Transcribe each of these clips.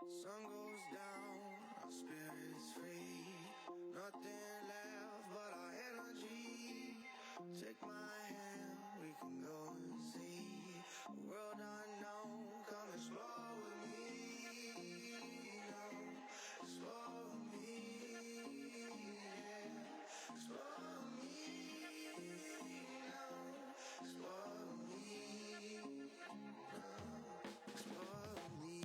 Sun goes down, our spirits free. Nothing left but our energy. Take my hand, we can go and see a world unknown. Come explore with me. Explore with me. Explore with me. Explore with me. Explore with me.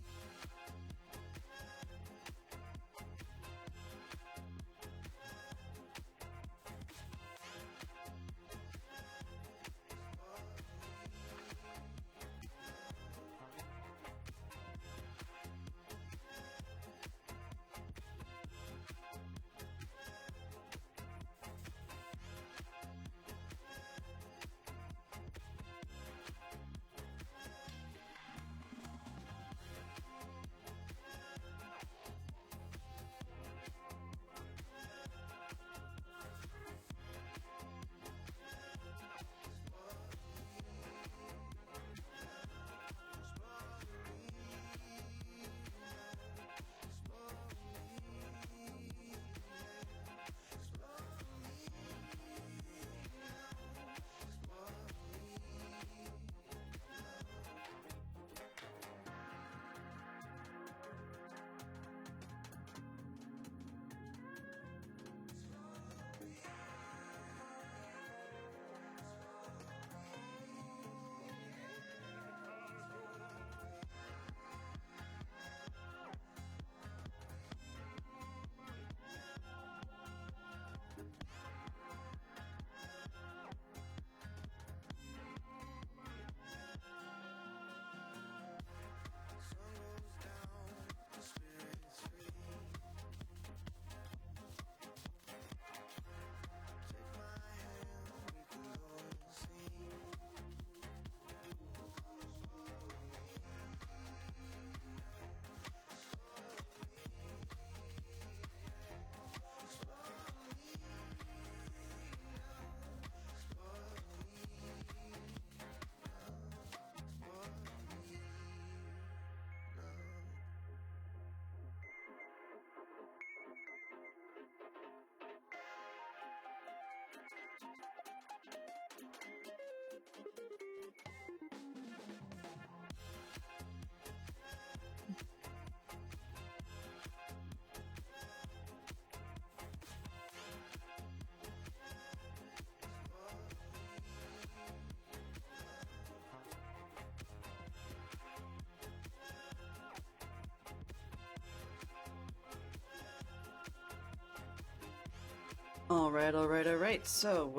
All right. So,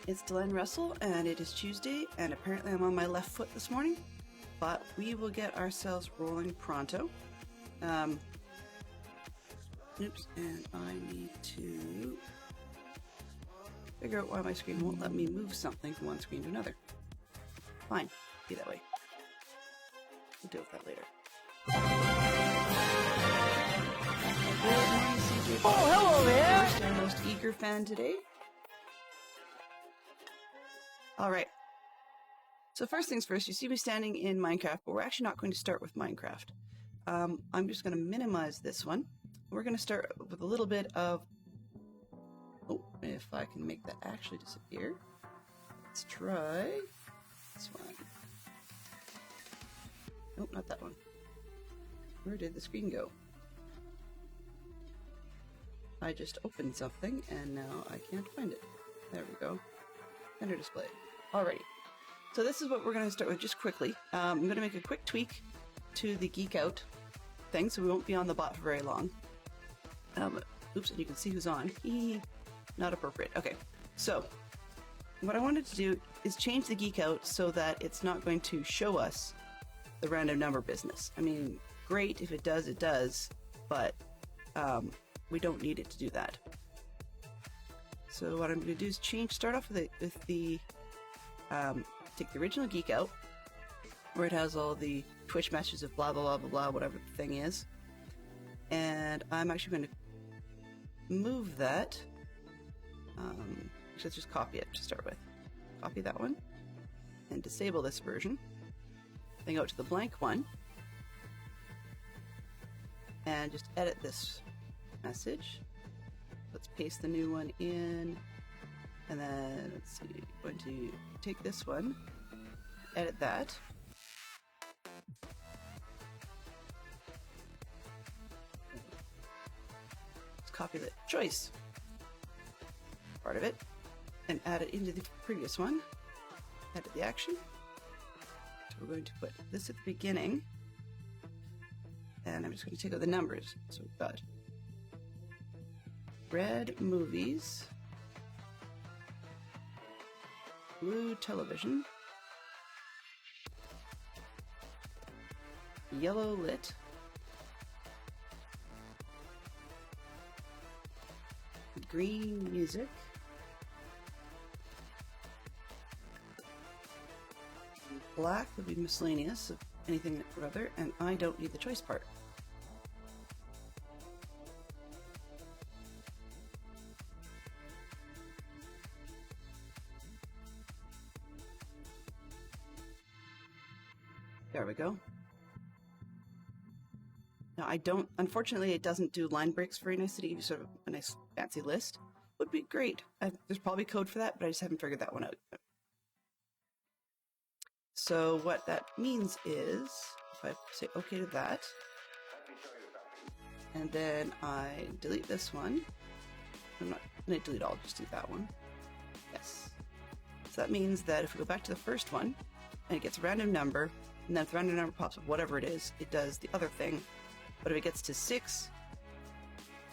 it's Delenn Russell, and it is Tuesday, and apparently I'm on my left foot this morning, but we will get ourselves rolling pronto. Oops, and I need to figure out why my screen won't let me move something from one screen to another. Fine, be that way. We'll deal with that later. Oh, hello there! Our most eager fan today. Alright. So first things first, you see me standing in Minecraft, but we're actually not going to start with Minecraft. I'm just going to minimize this one. We're going to start with a little bit of... Oh, if I can make that actually disappear. Let's try this one. Nope, not that one. Where did the screen go? I just opened something, and now I can't find it. There we go. Render display. Alrighty. So this is what we're going to start with just quickly. I'm going to make a quick tweak to the Geek Out thing, so we won't be on the bot for very long. Oops, and you can see who's on. Not appropriate. Okay, so what I wanted to do is change the Geek Out so that it's not going to show us the random number business. I mean, great, if it does, but we don't need it to do that. So what I'm going to do is start off with the take the original Geek Out, where it has all the Twitch messages of blah, blah, blah, blah, blah, whatever the thing is. And I'm actually going to move that. Let's just copy it to start with. Copy that one and disable this version. Then go to the blank one and just edit this message. Let's paste the new one in, and then let's see, I'm going to take this one, edit that. Let's copy the choice part of it and add it into the previous one. Edit the action. So we're going to put this at the beginning, and I'm just going to take out the numbers. So we've got red movies, blue television, yellow lit, green music, black would be miscellaneous of anything or other, and I don't need the choice part. There we go. Now I don't, unfortunately it doesn't do line breaks very nicely to give you sort of a nice fancy list. Would be great. There's probably code for that, but I just haven't figured that one out. So what that means is, if I say OK to that, and then I delete this one, I'm not going to delete all, just delete that one. Yes. So that means that if we go back to the first one, and it gets a random number, and then if the random number pops up, whatever it is, it does the other thing. But if it gets to 6,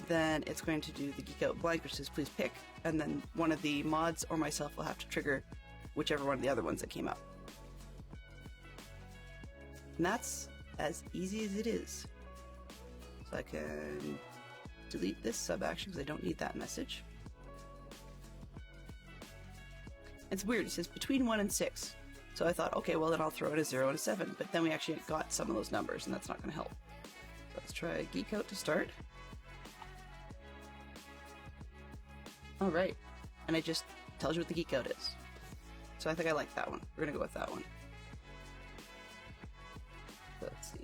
then it's going to do the geek out blank, which says please pick, and then one of the mods or myself will have to trigger whichever one of the other ones that came up. And that's as easy as it is. So I can delete this sub action because I don't need that message. It's weird, it says between 1 and 6. So I thought, okay, well then I'll throw in a 0 and a 7, but then we actually got some of those numbers and that's not going to help. So let's try geek out to start. Alright, and it just tells you what the geek out is. So I think I like that one. We're going to go with that one. Let's see.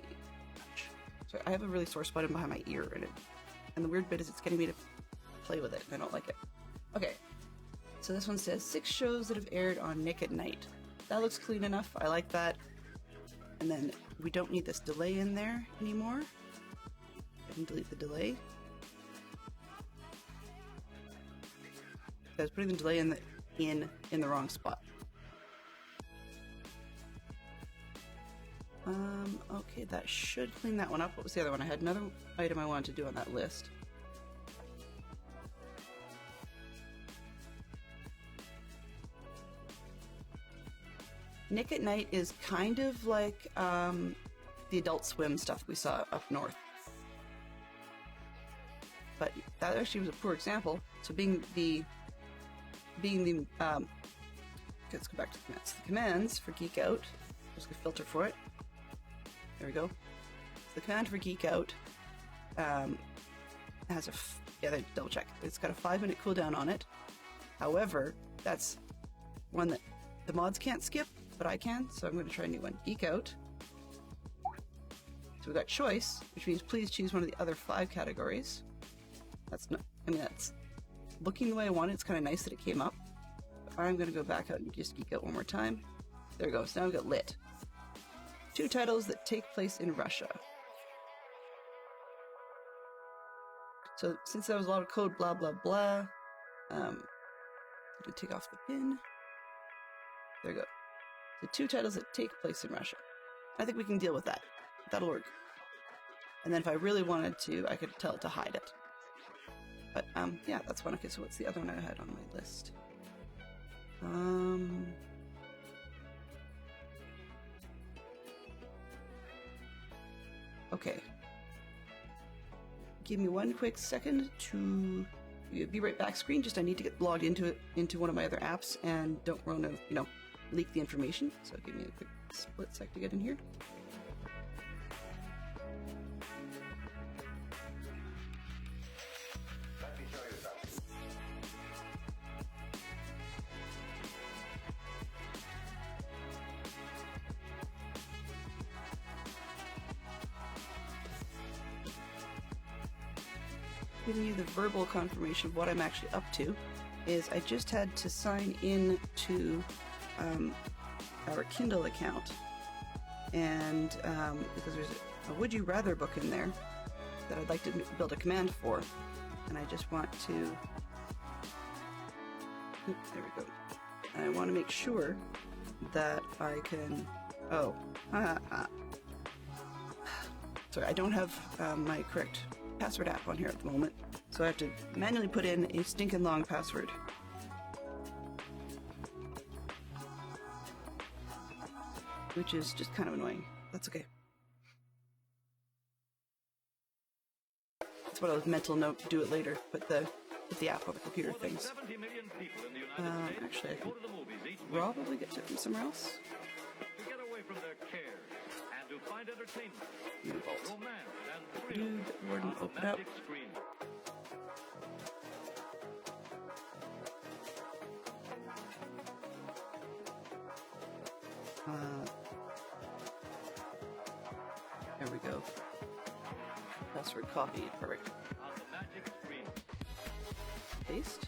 Sorry, I have a really sore spot in behind my ear, and the weird bit is it's getting me to play with it, and I don't like it. Okay, so this one says 6 shows that have aired on Nick at Night. That looks clean enough. I like that. And then we don't need this delay in there anymore. I can delete the delay. I was putting the delay in the wrong spot. Okay, that should clean that one up. What was the other one? I had another item I wanted to do on that list. Nick at Night is kind of like the Adult Swim stuff we saw up north. But that actually was a poor example. So let's go back to the commands. The commands for Geek Out, there's a filter for it. There we go. So the command for Geek Out has they double check. It's got a 5-minute cooldown on it. However, that's one that the mods can't skip, but I can, so I'm going to try a new one. Geek Out. So we've got choice, which means please choose one of the other 5 categories. That's not, that's looking the way I want it. It's kind of nice that it came up. But I'm going to go back out and just Geek Out one more time. There we go. So now we've got lit. 2 titles that take place in Russia. So since there was a lot of code, blah, blah, blah, I'm going to take off the pin. There we go. So 2 titles that take place in Russia. I think we can deal with that. That'll work. And then if I really wanted to, I could tell it to hide it. But, yeah, that's one. Okay, so what's the other one I had on my list? Okay. Give me one quick second to be right back screen. Just I need to get logged into one of my other apps and don't want to, leak the information. So give me a quick split sec to get in here. giving you the verbal confirmation of what I'm actually up to, is I just had to sign in to our Kindle account, and because there's a Would You Rather book in there that I'd like to build a command for, and I just want to, there we go, and I want to make sure that I can, sorry, I don't have my correct password app on here at the moment, so I have to manually put in a stinking long password. Which is just kind of annoying. That's okay. That's what I was mental note, do it later, put the app on the computer things. Actually, I can probably get it from somewhere else. To get away from their cares and to find entertainment, Vault. romance, and Dude, thrill Warden, on the open up. magic screen. There we go. Password copied. Perfect. On the magic screen. Paste.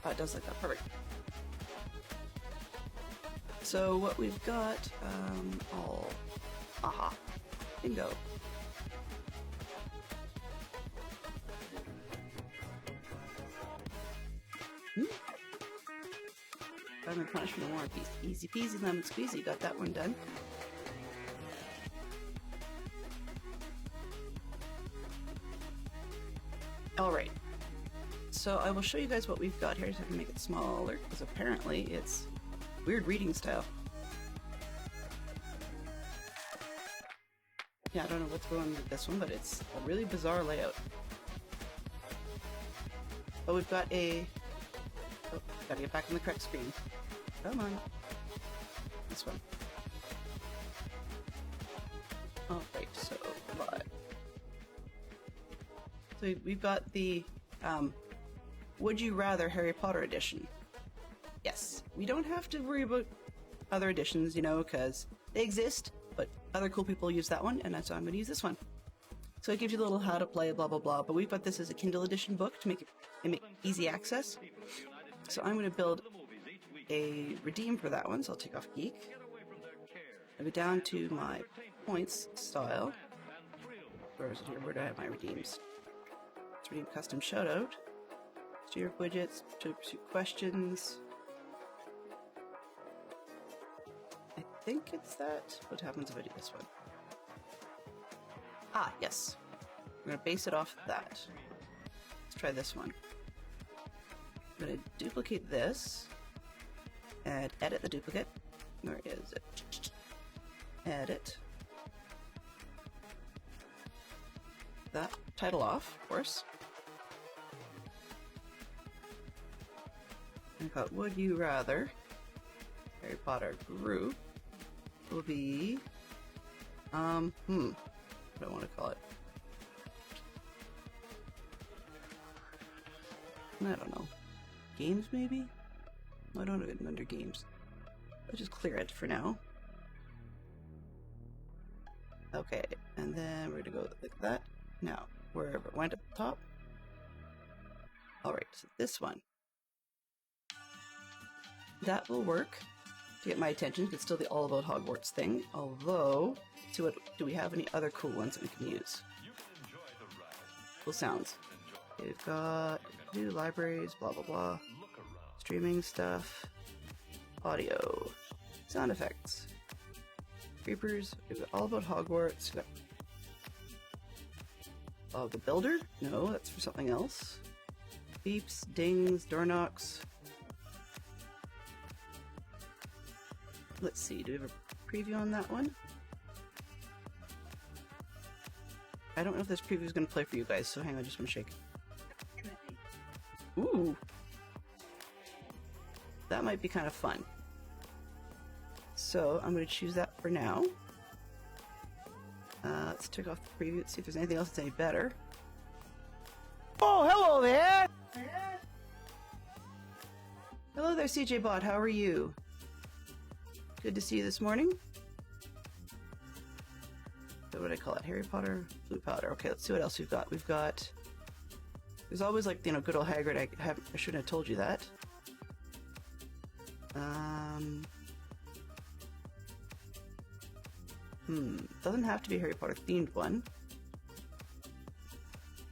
Oh, it does like that. Perfect. So what we've got, aha, bingo. Crime and Punishment and War and Peace. Easy peasy lemon squeezy. Got that one done. Alright. So I will show you guys what we've got here so I can make it smaller, because apparently it's weird reading style. Yeah, I don't know what's going on with this one, but it's a really bizarre layout. But we've got a... Oh, gotta get back on the correct screen. Come on. This one. Alright, so live. So we've got the Would You Rather Harry Potter edition. Yes, we don't have to worry about other editions, you know, because they exist, but other cool people use that one, and so I'm going to use this one. So it gives you a little how to play, blah, blah, blah, but we've got this as a Kindle edition book to make it easy access. So I'm going to build a redeem for that one, so I'll take off Geek. I'll go down to my points style. Where is it here? Where do I have my redeems? Let's redeem custom shoutout. Steer widgets, to pursue questions. I think it's that. What happens if I do this one? Ah, yes. I'm going to base it off of that. Let's try this one. I'm going to duplicate this and edit the duplicate. Where is it? Edit. That title off, of course. I thought, Would You Rather Harry Potter group will be, what do I want to call it? I don't know. Games, maybe? I don't have it under games. Let's just clear it for now. Okay, and then we're gonna go like that. Now, wherever it went at the top. Alright, so this one. That will work to get my attention. It's still the All About Hogwarts thing. Although, let's see what do we have any other cool ones that we can use? Cool sounds. We've got new libraries, blah blah blah. Streaming stuff. Audio. Sound effects. Creepers. We've got All About Hogwarts. We've got the Builder? No, that's for something else. Beeps, dings, door knocks. Let's see, do we have a preview on that one? I don't know if this preview is going to play for you guys, so hang on, just want to shake. Ooh! That might be kind of fun. So, I'm going to choose that for now. Let's take off the preview, see if there's anything else that's any better. Oh, hello there! Hello there, CJ Bot, how are you? Good to see you this morning. what do I call it? Harry Potter blue powder. Okay, let's see what else we've got. We've got. There's always like, you know, good old Hagrid. I shouldn't have told you that. Doesn't have to be a Harry Potter themed one.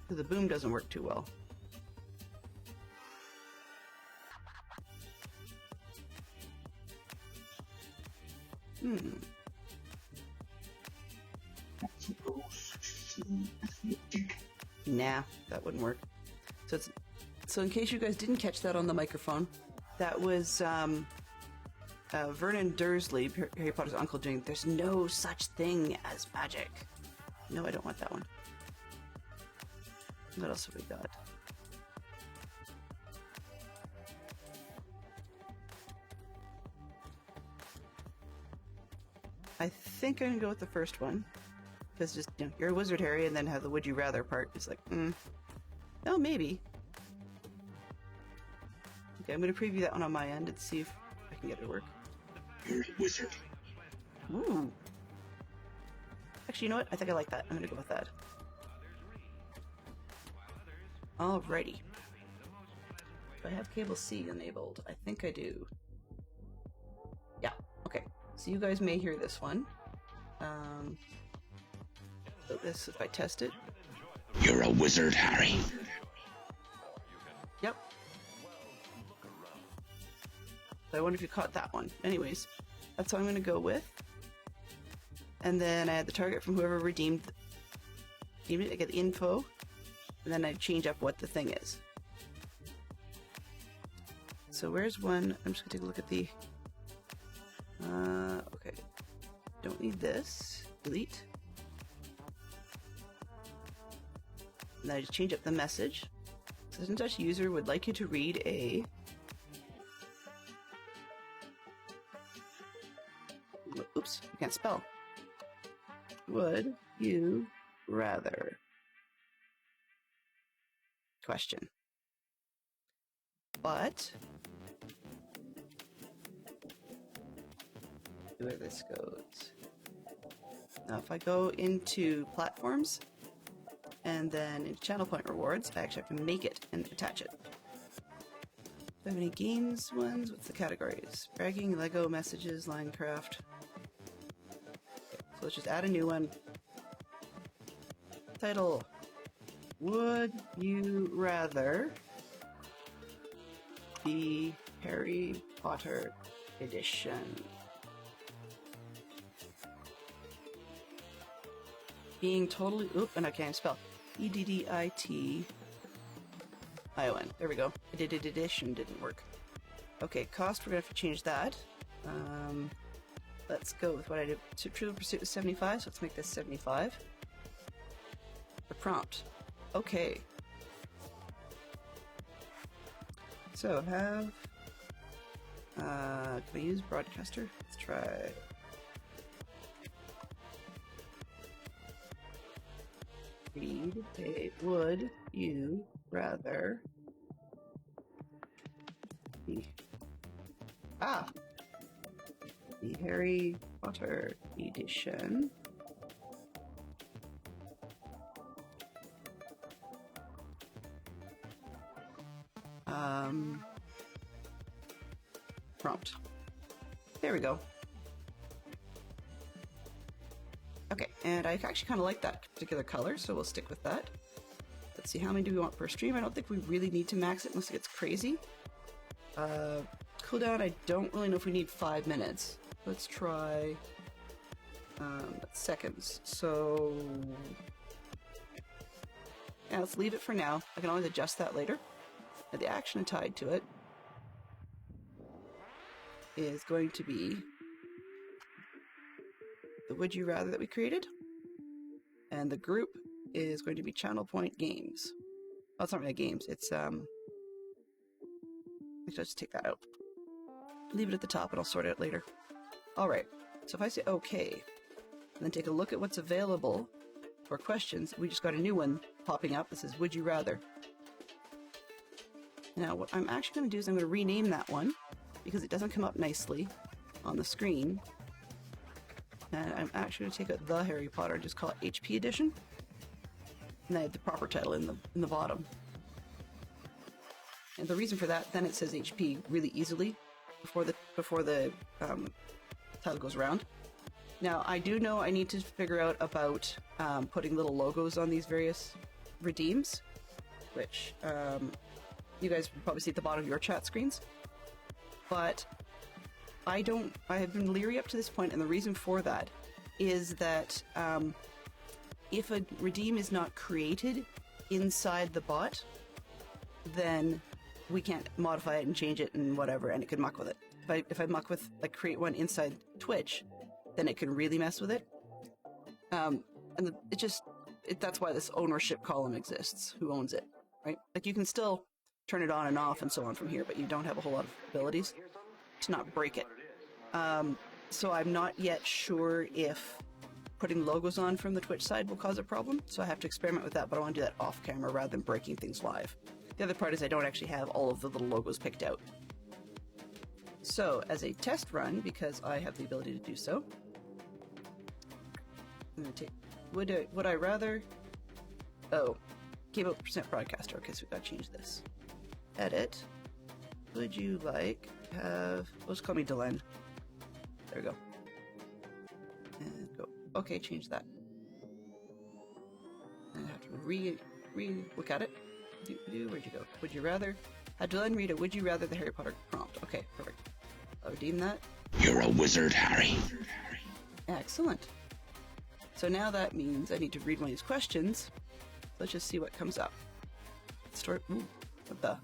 Because the boom doesn't work too well. Nah, that wouldn't work. So in case you guys didn't catch that on the microphone, that was Vernon Dursley, Harry Potter's uncle, doing "There's no such thing as magic." No, I don't want that one. What else have we got? I think I'm gonna go with the first one. Because just, you know, you're a wizard, Harry, and then have the would you rather part. It's like, oh, maybe. Okay, I'm going to preview that one on my end and see if I can get it to work. You're a wizard. Ooh. Actually, you know what? I think I like that. I'm going to go with that. Alrighty. Do I have cable C enabled? I think I do. Yeah, okay. So you guys may hear this one. So this, if I test it. You're a wizard, Harry. Yep. So I wonder if you caught that one. Anyways, that's what I'm going to go with. And then I had the target from whoever redeemed it. I get the info. And then I change up what the thing is. So where's one? I'm just going to take a look at the... okay. Don't need this. Delete. And then I just change up the message. Citizen Touch user would like you to read a... Oops, I can't spell. Would you rather? Question. But... where this goes. Now if I go into platforms, and then in channel point rewards, I actually have to make it and attach it. Do I have any games ones? What's the categories? Bragging, Lego, messages, Linecraft. Okay, so let's just add a new one. Title. Would you rather be Harry Potter edition? Being totally... oop, and I can't spell. EDDITION. There we go. Edition didn't work. Okay, cost, we're going to have to change that. Let's go with what I did. Trivial Pursuit was 75, so let's make this 75. The prompt. Okay. So, have... can I use broadcaster? Let's try... read a would you rather be the Harry Potter edition prompt. There we go. Okay, and I actually kind of like that particular color, so we'll stick with that. Let's see, how many do we want per stream? I don't think we really need to max it unless it gets crazy. Cooldown, I don't really know if we need 5 minutes. Let's try seconds. So yeah, let's leave it for now. I can always adjust that later. Now, the action tied to it is going to be the Would You Rather that we created, and the group is going to be Channel Point Games. Oh, it's not really games, it's actually, I'll just take that out. Leave it at the top and I'll sort it out later. Alright, so if I say OK, and then take a look at what's available for questions, we just got a new one popping up that says Would You Rather. Now what I'm actually going to do is I'm going to rename that one, because it doesn't come up nicely on the screen. And I'm actually going to take out the Harry Potter and just call it HP Edition. And I have the proper title in the bottom. And the reason for that, then it says HP really easily before the title goes around. Now, I do know I need to figure out about putting little logos on these various redeems, which you guys probably see at the bottom of your chat screens. But I have been leery up to this point, and the reason for that is that if a redeem is not created inside the bot, then we can't modify it and change it and whatever, and it could muck with it. If I muck with, like, create one inside Twitch, then it can really mess with it. And that's why this ownership column exists. Who owns it, right? Like, you can still turn it on and off and so on from here, but you don't have a whole lot of abilities to not break it. So I'm not yet sure if putting logos on from the Twitch side will cause a problem, so I have to experiment with that, but I want to do that off camera rather than breaking things live. The other part is I don't actually have all of the little logos picked out. So, as a test run, because I have the ability to do so, I'm going to take, would I rather, cable percent broadcaster, okay, so we've got to change this. Edit, would you like to have, let's call me Delenn. There we go. And go, okay, change that. And I have to re-look at it. Where'd you go? Would you rather? Had Delenn read a Would you rather the Harry Potter prompt. Okay, perfect. I'll redeem that. You're a wizard, Harry. Excellent. So now that means I need to read one of these questions. Let's just see what comes up. Start. Ooh, what the?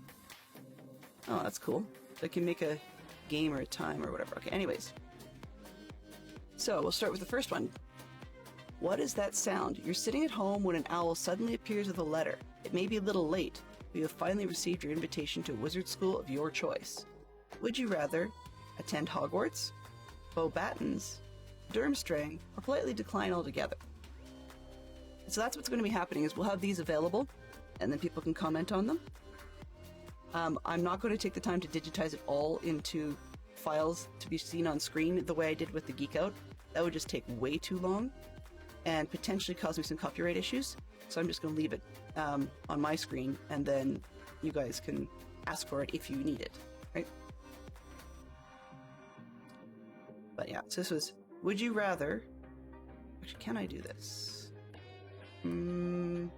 Oh, that's cool. So I can make a game or a time or whatever. Okay, anyways. So we'll start with the first one. What is that sound? You're sitting at home when an owl suddenly appears with a letter. It may be a little late, but you have finally received your invitation to a wizard school of your choice. Would you rather attend Hogwarts, Beauxbatons, Durmstrang, or politely decline altogether? So that's what's going to be happening, is we'll have these available, and then people can comment on them. I'm not going to take the time to digitize it all into files to be seen on screen the way I did with the Geek Out. That would just take way too long and potentially cause me some copyright issues. So I'm just going to leave it on my screen, and then you guys can ask for it if you need it, right? But yeah, so this was, would you rather... Actually, can I do this? I don't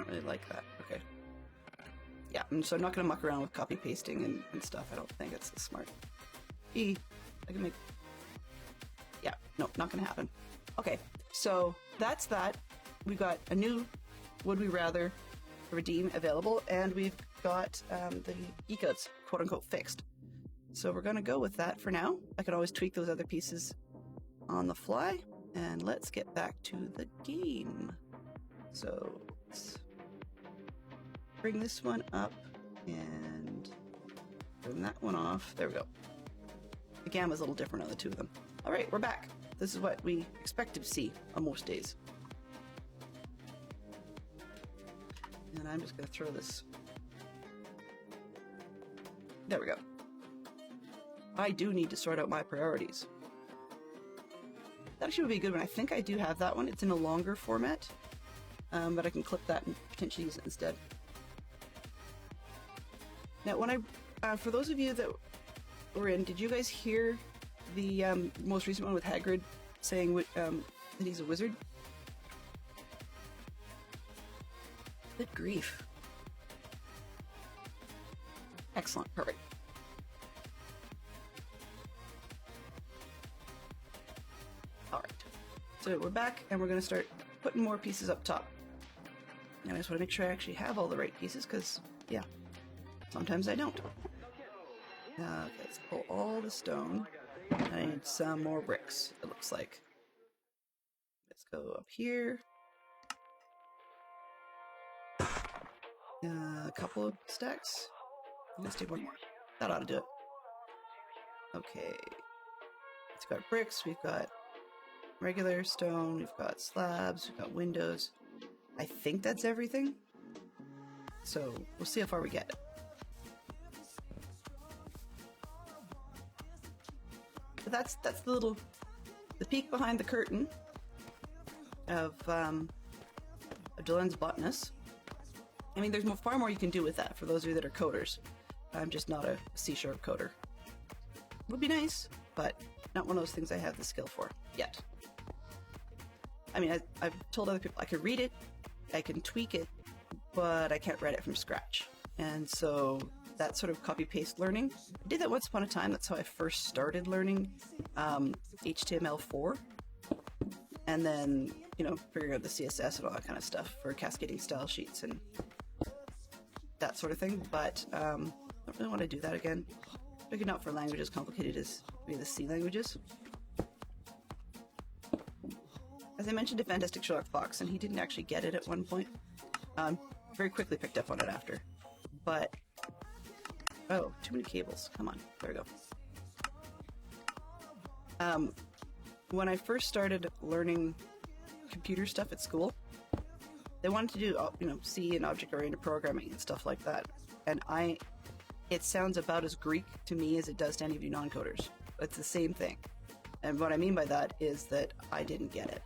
really like that. Okay. Yeah, so I'm not going to muck around with copy pasting and stuff. I don't think it's smart. I can make... Yeah, no, not going to happen. Okay, so that's that. We've got a new Would We Rather redeem available, and we've got the Geek Outs, quote-unquote, fixed. So we're going to go with that for now. I can always tweak those other pieces on the fly, and let's get back to the game. So let's bring this one up and turn that one off. There we go. The gamma's a little different on the two of them. All right, we're back. This is what we expect to see on most days. And I'm just going to throw this. There we go. I do need to sort out my priorities. That actually would be a good one. I think I do have that one. It's in a longer format, but I can clip that and potentially use it instead. Now, when for those of you that were in, did you guys hear the most recent one with Hagrid saying that he's a wizard? Good grief. Excellent. Perfect. Alright. So we're back, and we're going to start putting more pieces up top. And I just want to make sure I actually have all the right pieces, because, yeah, sometimes I don't. Okay, let's pull all the stone. I need some more bricks, it looks like. Let's go up here. A couple of stacks. Let's take one more. That ought to do it. Okay. We've got bricks, we've got regular stone, we've got slabs, we've got windows. I think that's everything. So, we'll see how far we get. that's the peek behind the curtain of Delen's Botanist. I mean, there's far more you can do with that for those of you that are coders. I'm just not a C# coder. Would be nice, but not one of those things I have the skill for yet. I mean, I've told other people I can read it, I can tweak it, but I can't write it from scratch. And so that sort of copy-paste learning, I did that once upon a time. That's how I first started learning HTML4. And then, you know, figuring out the CSS and all that kind of stuff for cascading style sheets and that sort of thing. But I don't really want to do that again. Maybe not for languages complicated as maybe the C languages. As I mentioned to Fantastic Sherlock Fox, and he didn't actually get it at one point. Very quickly picked up on it after. But, oh, too many cables. Come on, there we go. When I first started learning computer stuff at school, they wanted to do, you know, C and object-oriented programming and stuff like that. And it sounds about as Greek to me as it does to any of you non-coders. It's the same thing. And what I mean by that is that I didn't get it.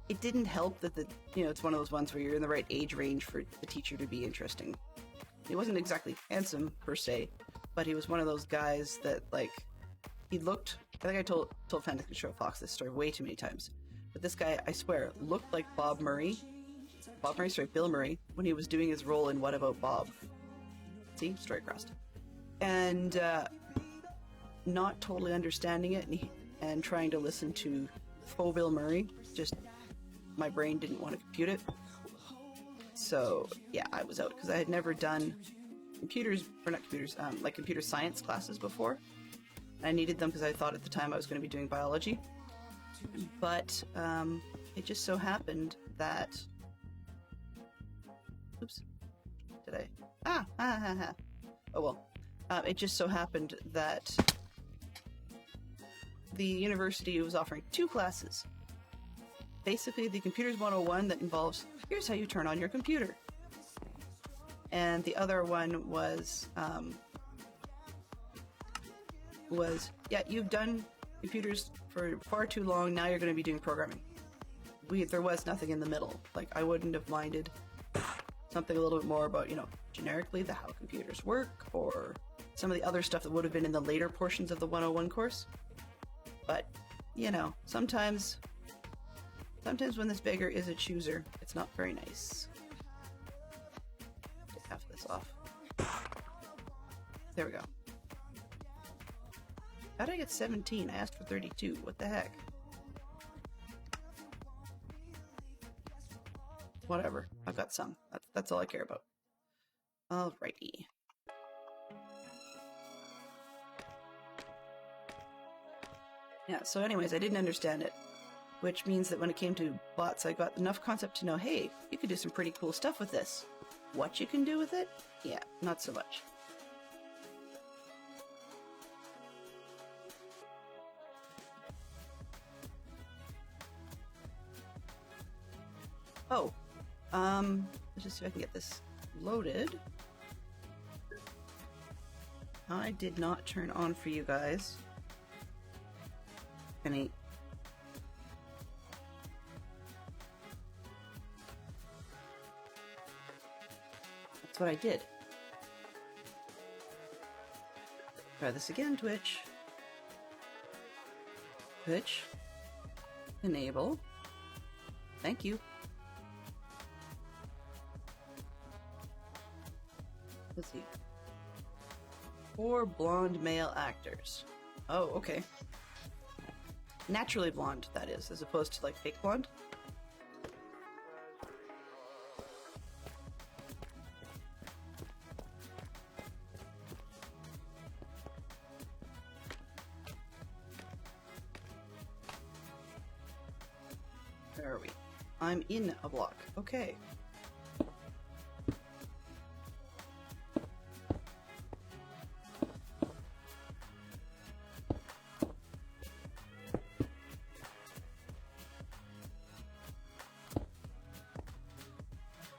It didn't help that it's one of those ones where you're in the right age range for the teacher to be interesting. He wasn't exactly handsome per se, but he was one of those guys that, like, he looked, I think I told Fantastic Sherlock Fox this story way too many times, but this guy, I swear, looked like Bill Murray, when he was doing his role in What About Bob? See? Story crossed. And not totally understanding it and trying to listen to faux Bill Murray, just my brain didn't want to compute it. So yeah, I was out because I had never done like computer science classes before. I needed them because I thought at the time I was going to be doing biology. But it just so happened that... Oops. Did I? Oh well. It just so happened that the university was offering 2 classes. Basically, the Computers 101 that involves, here's how you turn on your computer. And the other one was, yeah, you've done computers for far too long, now you're going to be doing programming. There was nothing in the middle. Like, I wouldn't have minded something a little bit more about, generically how computers work, or some of the other stuff that would have been in the later portions of the 101 course. But, sometimes when this beggar is a chooser, it's not very nice. Get half of this off. There we go. How did I get 17? I asked for 32. What the heck? Whatever. I've got some. That's all I care about. Alrighty. Yeah, so anyways, I didn't understand it. Which means that when it came to bots, I got enough concept to know, hey, you could do some pretty cool stuff with this. What you can do with it? Yeah, not so much. Oh, let's just see if I can get this loaded. I did not turn on for you guys any... That's what I did. Try this again, Twitch. Twitch. Enable. Thank you. Let's see. 4 blonde male actors. Oh, okay. Naturally blonde, that is, as opposed to, like, fake blonde. Where are we? I'm in a block. Okay.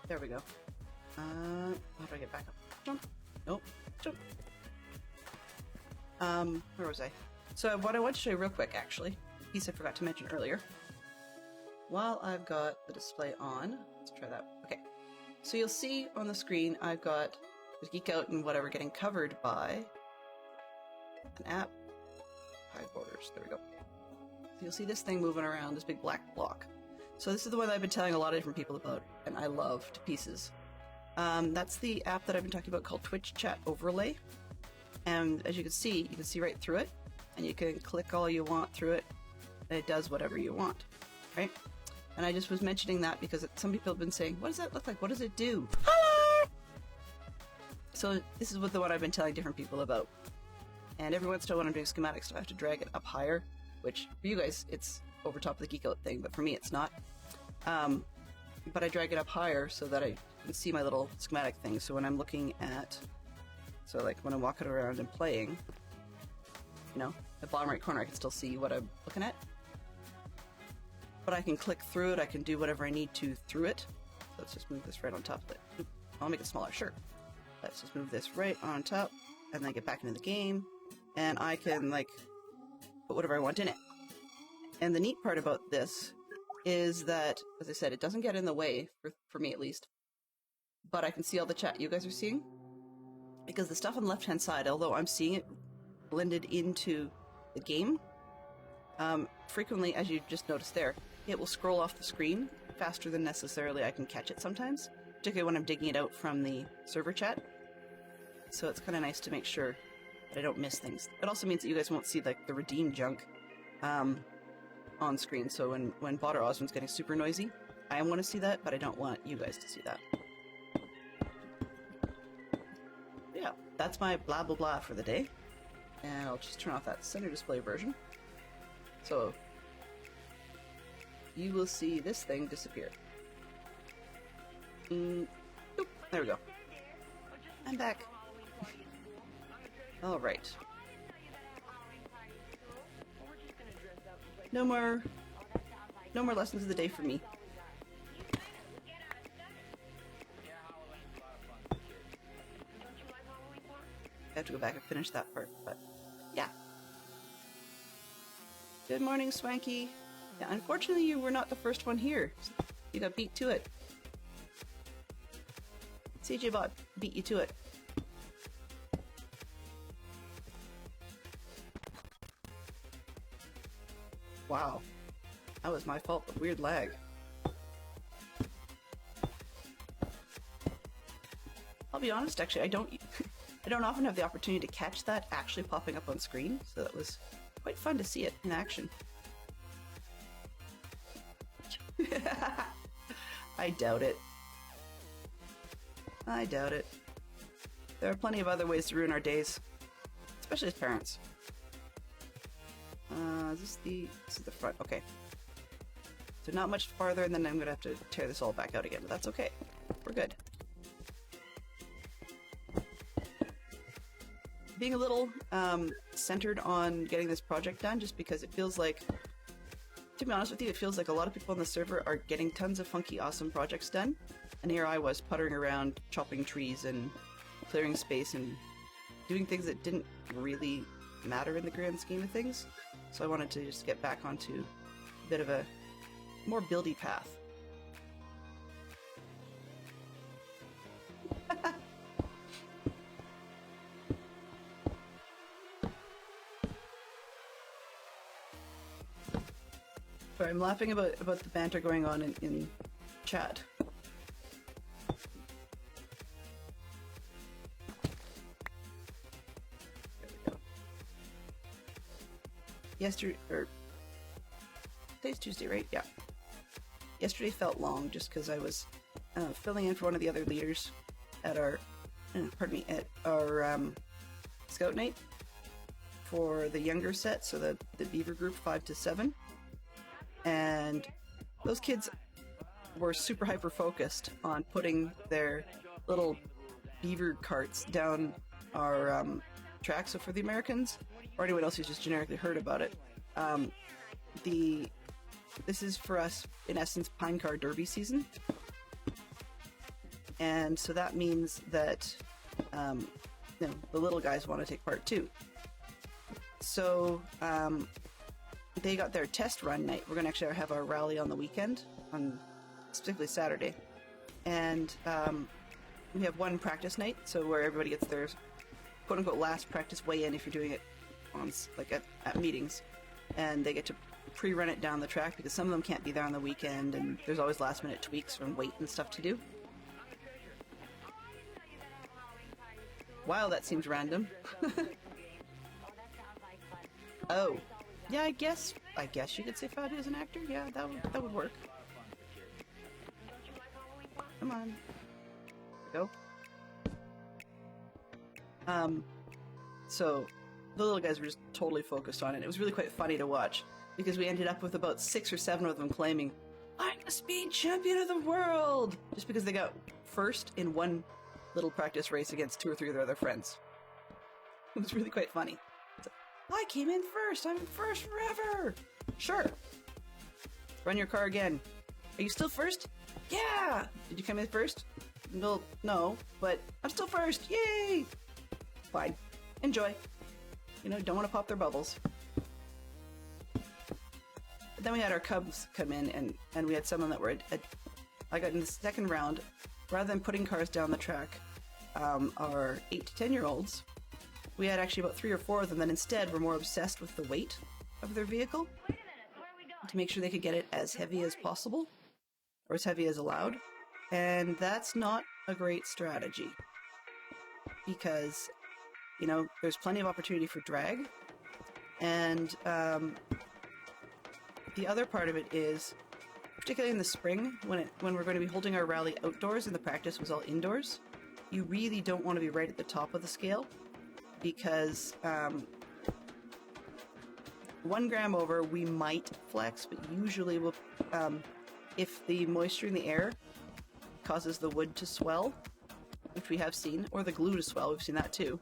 There we go. How do I get back up? Jump. Nope. Jump. Where was I? So what I want to show you real quick, actually, a piece I forgot to mention earlier. While I've got the display on, let's try that. Okay, so you'll see on the screen I've got the Geek Out and whatever getting covered by an app. Hide borders, there we go. So you'll see this thing moving around, this big black block. So this is the one that I've been telling a lot of different people about, and I love to pieces. That's the app that I've been talking about called Twitch Chat Overlay. And as you can see right through it, and you can click all you want through it, and it does whatever you want, right? And I just was mentioning that because some people have been saying, what does that look like? What does it do? Hello! So this is what the one I've been telling different people about. And every once in a while when I'm doing schematics stuff, I have to drag it up higher, which for you guys, it's over top of the Geek Out thing, but for me, it's not. But I drag it up higher so that I can see my little schematic thing. So when I'm looking at, so like when I'm walking around and playing, you know, the bottom right corner, I can still see what I'm looking at. But I can click through it, I can do whatever I need to through it. So let's just move this right on top of it. Oop, I'll make it smaller, sure. Let's just move this right on top, and then get back into the game, and I can, like, put whatever I want in it. And the neat part about this is that, as I said, it doesn't get in the way, for me at least, but I can see all the chat you guys are seeing, because the stuff on the left-hand side, although I'm seeing it blended into the game, frequently, as you just noticed there, it will scroll off the screen faster than necessarily I can catch it sometimes, particularly when I'm digging it out from the server chat. So it's kind of nice to make sure that I don't miss things. It also means that you guys won't see like the redeem junk on screen. So when Bot or Osmond's getting super noisy, I want to see that, but I don't want you guys to see that. Yeah, that's my blah blah blah for the day. And I'll just turn off that center display version. So you will see this thing disappear. Oop, there we go. I'm back. All right. No more lessons of the day for me. I have to go back and finish that part, but yeah. Good morning, Swanky. Yeah, unfortunately, you were not the first one here. You got beat to it. CJ Bot beat you to it. Wow. That was my fault, but weird lag. I'll be honest, actually, I don't often have the opportunity to catch that actually popping up on screen, so that was quite fun to see it in action. I doubt it. I doubt it. There are plenty of other ways to ruin our days, especially as parents. This is the front. Okay. So not much farther, and then I'm gonna have to tear this all back out again, but that's okay. We're good. Being a little centered on getting this project done, just because it feels like, to be honest with you, it feels like a lot of people on the server are getting tons of funky, awesome projects done, and here I was puttering around, chopping trees and clearing space and doing things that didn't really matter in the grand scheme of things. So I wanted to just get back onto a bit of a more buildy path. Sorry, I'm laughing about the banter going on in chat. Yesterday, or today's Tuesday, right? Yeah. Yesterday felt long just because I was filling in for one of the other leaders at our, at our scout night for the younger set, so the Beaver group 5 to 7, and those kids were super hyper focused on putting their little beaver carts down our track. So for the Americans, or anyone else who's just generically heard about it, this is for us, in essence, Pine Car Derby season. And so that means that the little guys want to take part too. So they got their test run night. We're going to actually have our rally on the weekend, on specifically Saturday. And we have one practice night, so where everybody gets their quote-unquote last practice weigh-in if you're doing it on like at meetings. And they get to pre-run it down the track because some of them can't be there on the weekend, and there's always last-minute tweaks from weight and stuff to do. Wow, that seems random. Oh, yeah, I guess you could say Fabio is an actor. Yeah, that would work. Come on, go. So the little guys were just totally focused on it. It was really quite funny to watch because we ended up with about 6 or 7 of them claiming, "I'm the speed champion of the world," just because they got first in one little practice race against 2 or 3 of their other friends. It was really quite funny. I came in first. I'm in first forever. Sure. Run your car again. Are you still first? Yeah. Did you come in first? No, but I'm still first. Yay. Fine. Enjoy. You know, don't want to pop their bubbles. But then we had our cubs come in, and we had some of them that were I got in the second round, rather than putting cars down the track, our 8 to 10-year-olds, we had actually about 3 or 4 of them that instead were more obsessed with the weight of their vehicle to make sure they could get it as heavy as possible, or as heavy as allowed. And that's not a great strategy because, you know, there's plenty of opportunity for drag. And the other part of it is, particularly in the spring, when we're going to be holding our rally outdoors and the practice was all indoors, you really don't want to be right at the top of the scale because 1 gram over, we might flex, but usually we'll, if the moisture in the air causes the wood to swell, which we have seen, or the glue to swell, we've seen that too,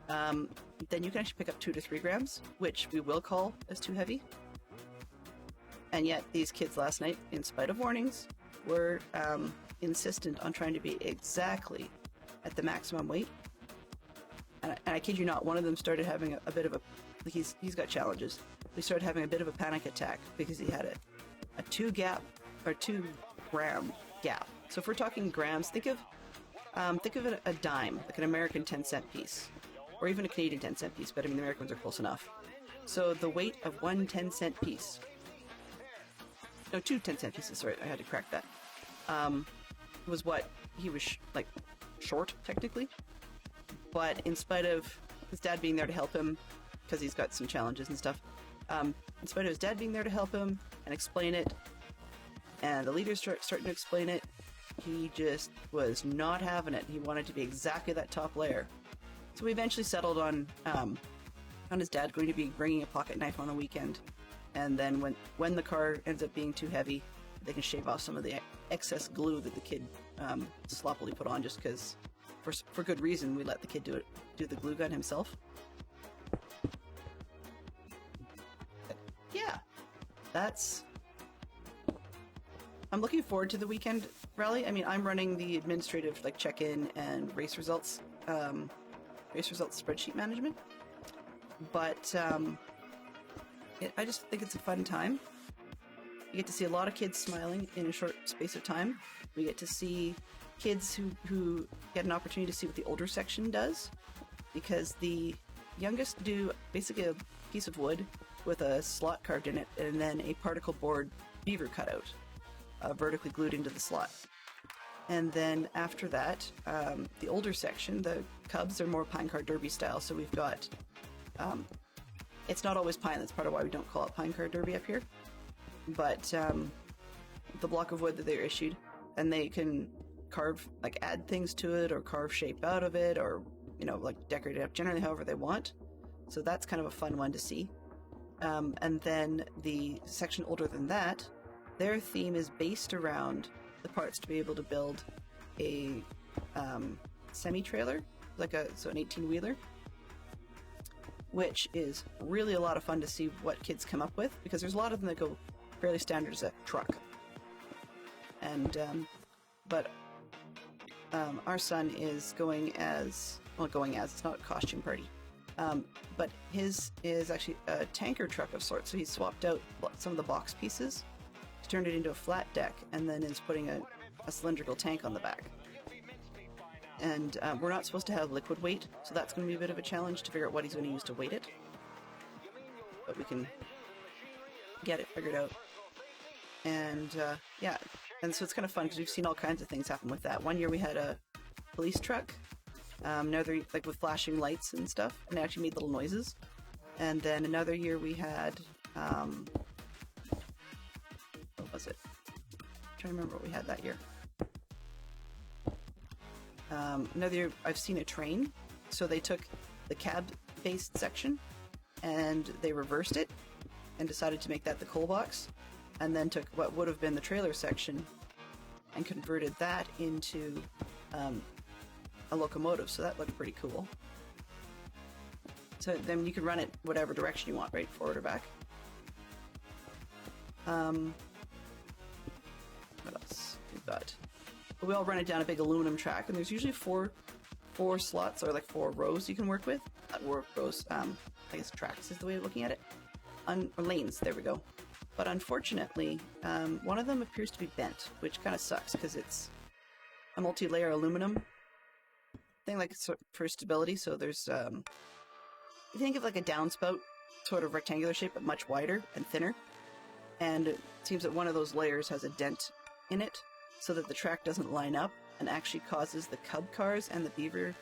then you can actually pick up 2 to 3 grams, which we will call as too heavy. And yet these kids last night, in spite of warnings, were insistent on trying to be exactly at the maximum weight. And I kid you not, one of them started having a bit of a, he's got challenges. He started having a bit of a panic attack because he had a 2 gram gap. So if we're talking grams, think of a dime, like an American 10-cent piece, or even a Canadian 10-cent piece, but I mean the American ones are close enough. So the weight of 1 10-cent piece, no, 2 10-cent pieces, sorry, I had to correct that, was what he was short technically. But in spite of his dad being there to help him, because he's got some challenges and stuff, in spite of his dad being there to help him and explain it, and the leaders starting to explain it, he just was not having it. He wanted to be exactly that top layer. So we eventually settled on his dad going to be bringing a pocket knife on the weekend, and then when the car ends up being too heavy, they can shave off some of the excess glue that the kid sloppily put on, just because, for good reason, we let the kid do the glue gun himself. But yeah, I'm looking forward to the weekend rally. I mean, I'm running the administrative check-in and race results spreadsheet management, but I just think it's a fun time. You get to see a lot of kids smiling in a short space of time. We get to see kids who get an opportunity to see what the older section does, because the youngest do basically a piece of wood with a slot carved in it and then a particle board beaver cutout vertically glued into the slot. And then after that, the older section, the cubs, are more pine car derby style. So we've got, it's not always pine, that's part of why we don't call it pine car derby up here. But the block of wood that they're issued, and they can carve, add things to it, or carve shape out of it, or, decorate it up generally however they want. So that's kind of a fun one to see. And then the section older than that, their theme is based around the parts to be able to build a semi-trailer, so an 18-wheeler, which is really a lot of fun to see what kids come up with, because there's a lot of them that go fairly standard as a truck. And but our son is going as, it's not a costume party. But his is actually a tanker truck of sorts, so he swapped out some of the box pieces, turned it into a flat deck, and then is putting a cylindrical tank on the back. And we're not supposed to have liquid weight, so that's going to be a bit of a challenge to figure out what he's going to use to weight it. But we can get it figured out. And yeah, and so it's kind of fun because we've seen all kinds of things happen with that. One year we had a police truck, another like with flashing lights and stuff, and it actually made little noises. And then another year we had, what was it? I'm trying to remember what we had that year. Another year I've seen a train, so they took the cab-based section and they reversed it and decided to make that the coal box, and then took what would have been the trailer section and converted that into a locomotive, so that looked pretty cool. So then you can run it whatever direction you want, right? Forward or back. What else we've got? We all run it down a big aluminum track, and there's usually four slots, or like 4 rows you can work with. Rows, I guess tracks is the way of looking at it. Or lanes, there we go. But unfortunately, one of them appears to be bent, which kind of sucks because it's a multi-layer aluminum thing, like for stability. So there's, you think of like a downspout, sort of rectangular shape, but much wider and thinner. And it seems that one of those layers has a dent in it, so that the track doesn't line up and actually causes the cub cars and the beaver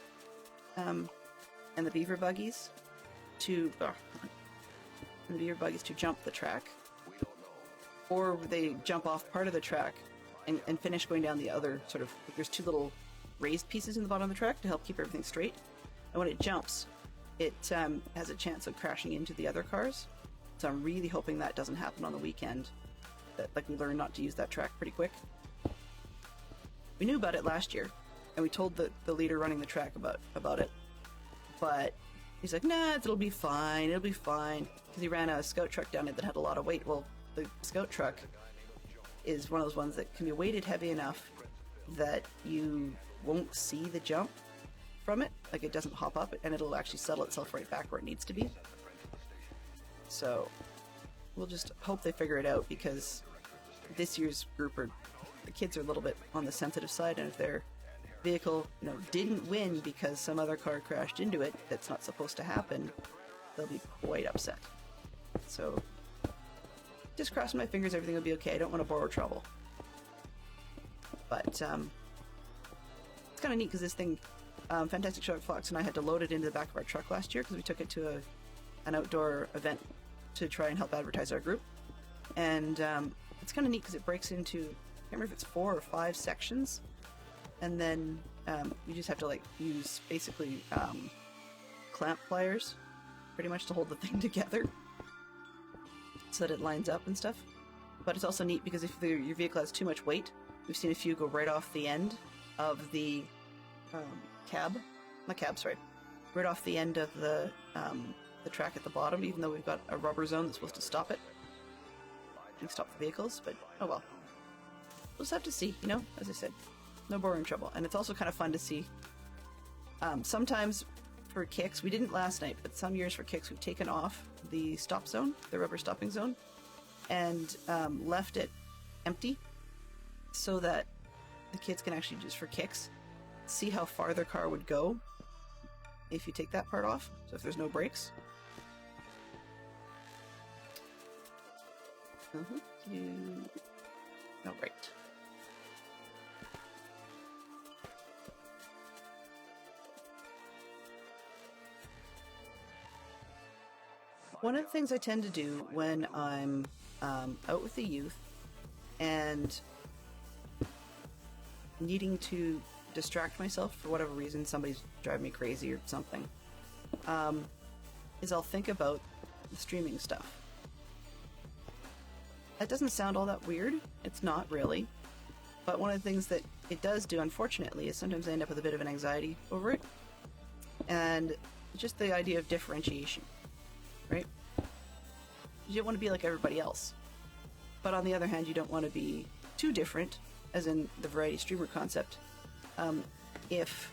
buggies to jump the track, or they jump off part of the track and finish going down the other sort of. There's 2 little raised pieces in the bottom of the track to help keep everything straight, and when it jumps, it has a chance of crashing into the other cars. So I'm really hoping that doesn't happen on the weekend. That like we learn not to use that track pretty quick. We knew about it last year, and we told the leader running the track about it, but he's like, nah, it'll be fine, because he ran a scout truck down it that had a lot of weight. Well, the scout truck is one of those ones that can be weighted heavy enough that you won't see the jump from it, like it doesn't hop up, and it'll actually settle itself right back where it needs to be. So we'll just hope they figure it out, because this year's group the kids are a little bit on the sensitive side, and if their vehicle, didn't win because some other car crashed into it, that's not supposed to happen, they'll be quite upset. So, just crossing my fingers everything will be okay. I don't want to borrow trouble. But, it's kind of neat because this thing, Fantastic Sherlock Fox and I had to load it into the back of our truck last year because we took it to an outdoor event to try and help advertise our group. And it's kind of neat because it breaks into, I can't remember if it's 4 or 5 sections, and then you just have to use basically clamp pliers pretty much to hold the thing together so that it lines up and stuff. But it's also neat because if your vehicle has too much weight, we've seen a few go right off the end of the right off the end of the track at the bottom, even though we've got a rubber zone that's supposed to stop it and stop the vehicles. But oh well, we'll just have to see. As I said, no borrowing trouble. And it's also kind of fun to see. Sometimes for kicks, we didn't last night, but some years for kicks, we've taken off the stop zone, the rubber stopping zone, and left it empty so that the kids can actually just for kicks see how far their car would go if you take that part off. So if there's no brakes. No, right. One of the things I tend to do when I'm out with the youth and needing to distract myself for whatever reason, somebody's driving me crazy or something, is I'll think about the streaming stuff. That doesn't sound all that weird. It's not really. But one of the things that it does do, unfortunately, is sometimes I end up with a bit of an anxiety over it. And just the idea of differentiation, right? You don't want to be like everybody else. But on the other hand, you don't want to be too different, as in the variety streamer concept, if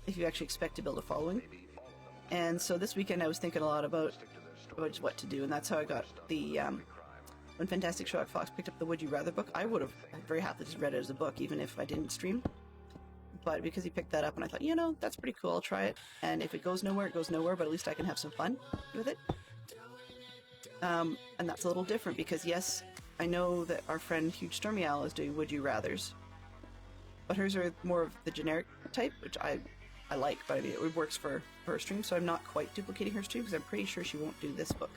you actually expect to build a following. And so this weekend I was thinking a lot about what to do, and that's how I got the, when Fantastic Sherlock Fox picked up the Would You Rather book, I would have very happily just read it as a book, even if I didn't stream. But because he picked that up, and I thought, you know, that's pretty cool, I'll try it. And if it goes nowhere, it goes nowhere, but at least I can have some fun with it. And that's a little different, because yes, I know that our friend Huge Stormy Owl is doing Would You Rathers, but hers are more of the generic type, which I like, but I mean, it works for her stream, so I'm not quite duplicating her stream, because I'm pretty sure she won't do this book.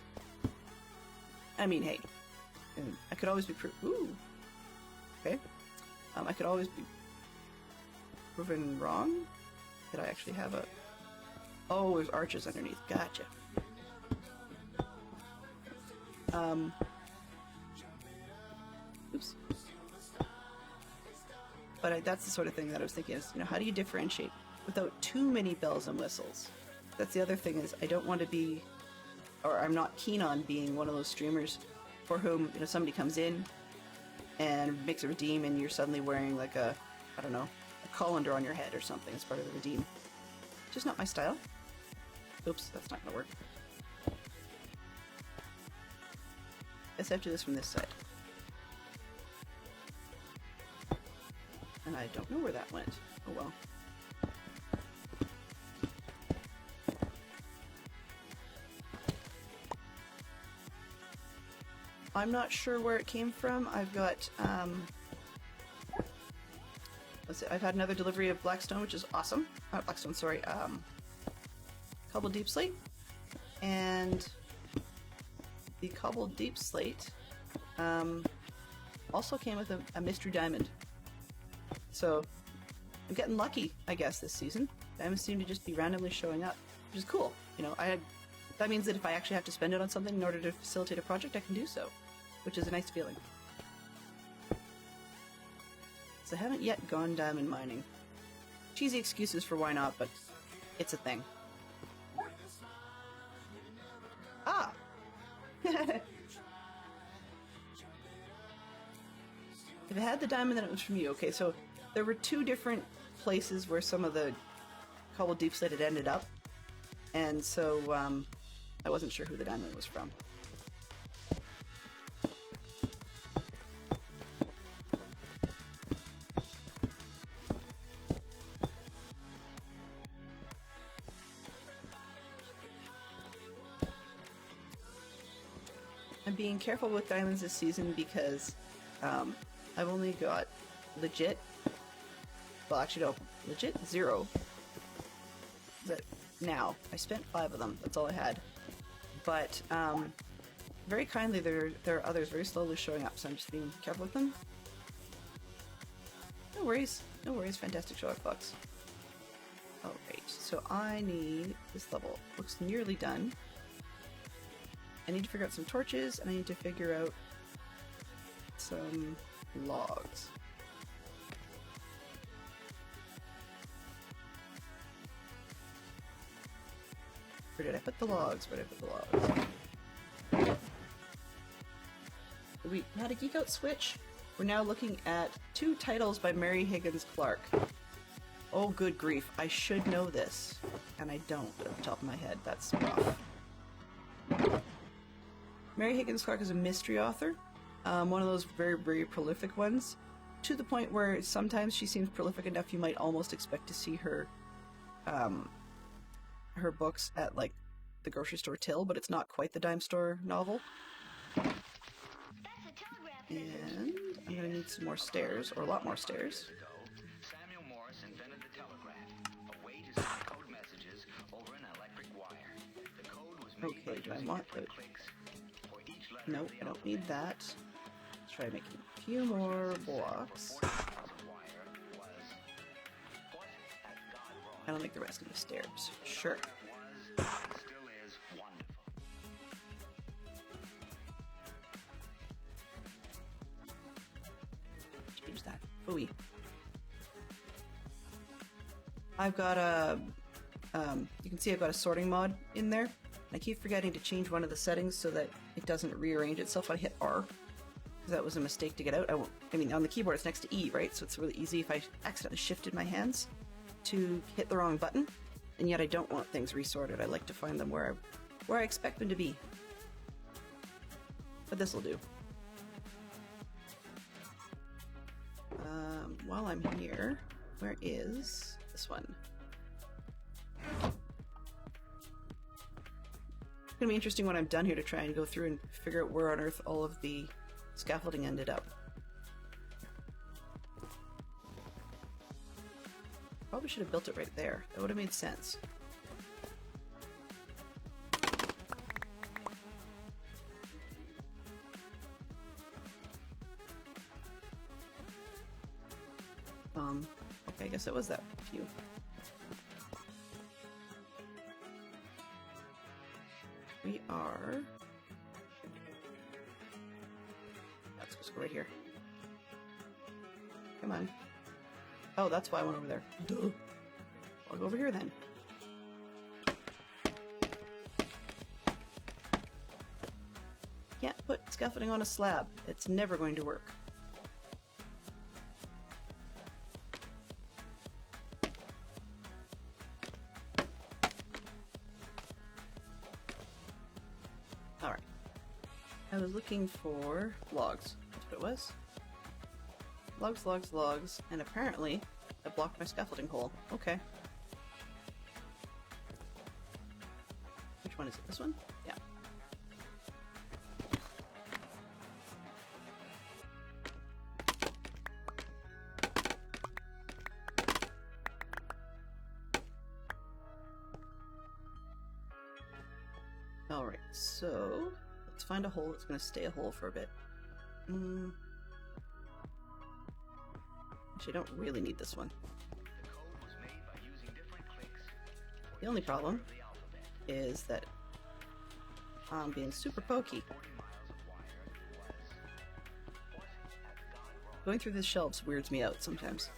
I mean, hey, I could always be ooh, okay. I could always be proven wrong. Did I actually have a... Oh, there's arches underneath. Gotcha. Oops. But that's the sort of thing that I was thinking is, you know, how do you differentiate without too many bells and whistles? That's the other thing, is I don't want to be, or I'm not keen on being one of those streamers for whom, you know, somebody comes in and makes a redeem and you're suddenly wearing like a, I don't know, a colander on your head or something as part of the redeem. Just not my style. Oops, that's not gonna work. Guess I have to do this from this side. And I don't know where that went. Oh well. I'm not sure where it came from. I've got, let's see, I've had another delivery of Blackstone, which is awesome. Not Blackstone, sorry, Cobbled Deep Slate. And the Cobbled Deep Slate also came with a mystery diamond. So I'm getting lucky, I guess, this season. Diamonds seem to just be randomly showing up, which is cool. You know, that means that if I actually have to spend it on something in order to facilitate a project, I can do so, which is a nice feeling. So I haven't yet gone diamond mining. Cheesy excuses for why not, but it's a thing. Ah! If I had the diamond, then it was from you. Okay, so there were two different places where some of the Cobbled Deep Slate had ended up, and so I wasn't sure who the diamond was from. I'm being careful with diamonds this season because I've only got legit, well actually no, legit 0. That now, I spent 5 of them, that's all I had. But very kindly there are others very slowly showing up, so I'm just being careful with them. No worries, Fantastic Sherlock Fox. Alright, so I need this level. Looks nearly done. I need to figure out some torches, and I need to figure out some logs. Where did I put the logs? We had a Geek Out switch. We're now looking at 2 titles by Mary Higgins Clark. Oh, good grief. I should know this. And I don't at the top of my head. That's rough. Mary Higgins Clark is a mystery author. One of those very, very prolific ones. To the point where sometimes she seems prolific enough you might almost expect to see her her books at like the grocery store till, but it's not quite the dime store novel. And I'm gonna need some more stairs, or a lot more stairs. Samuel Morse invented the telegraph, a way to send code messages over an electric wire. The code was made by Okay, do I using want the... different clicks. For each letter Nope, of the I don't alphabet, need that. Let's try making a few more blocks. I don't think the rest of the stairs. Sure. Still is wonderful. Change that. Ooey. I've got a, you can see I've got a sorting mod in there. I keep forgetting to change one of the settings so that it doesn't rearrange itself when I hit R. Because that was a mistake to get out. I mean, on the keyboard it's next to E, right? So it's really easy if I accidentally shifted my hands to hit the wrong button. and yet I don't want things resorted. I like to find them where I expect them to be. But this will do. While I'm here, where is this one? It's gonna be interesting when I'm done here to try and go through and figure out where on earth all of the scaffolding ended up. Probably should have built it right there. That would have made sense. Okay, I guess it was that few. We are... Let's just go right here. Come on. Oh, that's why I went over there. Duh. I'll go over here then. Can't put scaffolding on a slab. It's never going to work. Alright. I was looking for logs. That's what it was. Logs, logs, logs, and apparently I blocked my scaffolding hole. Okay. Which one is it? This one? Yeah. Alright, so let's find a hole that's going to stay a hole for a bit. Actually, I don't really need this one. The only problem is that I'm being super pokey. Going through these shelves weirds me out sometimes.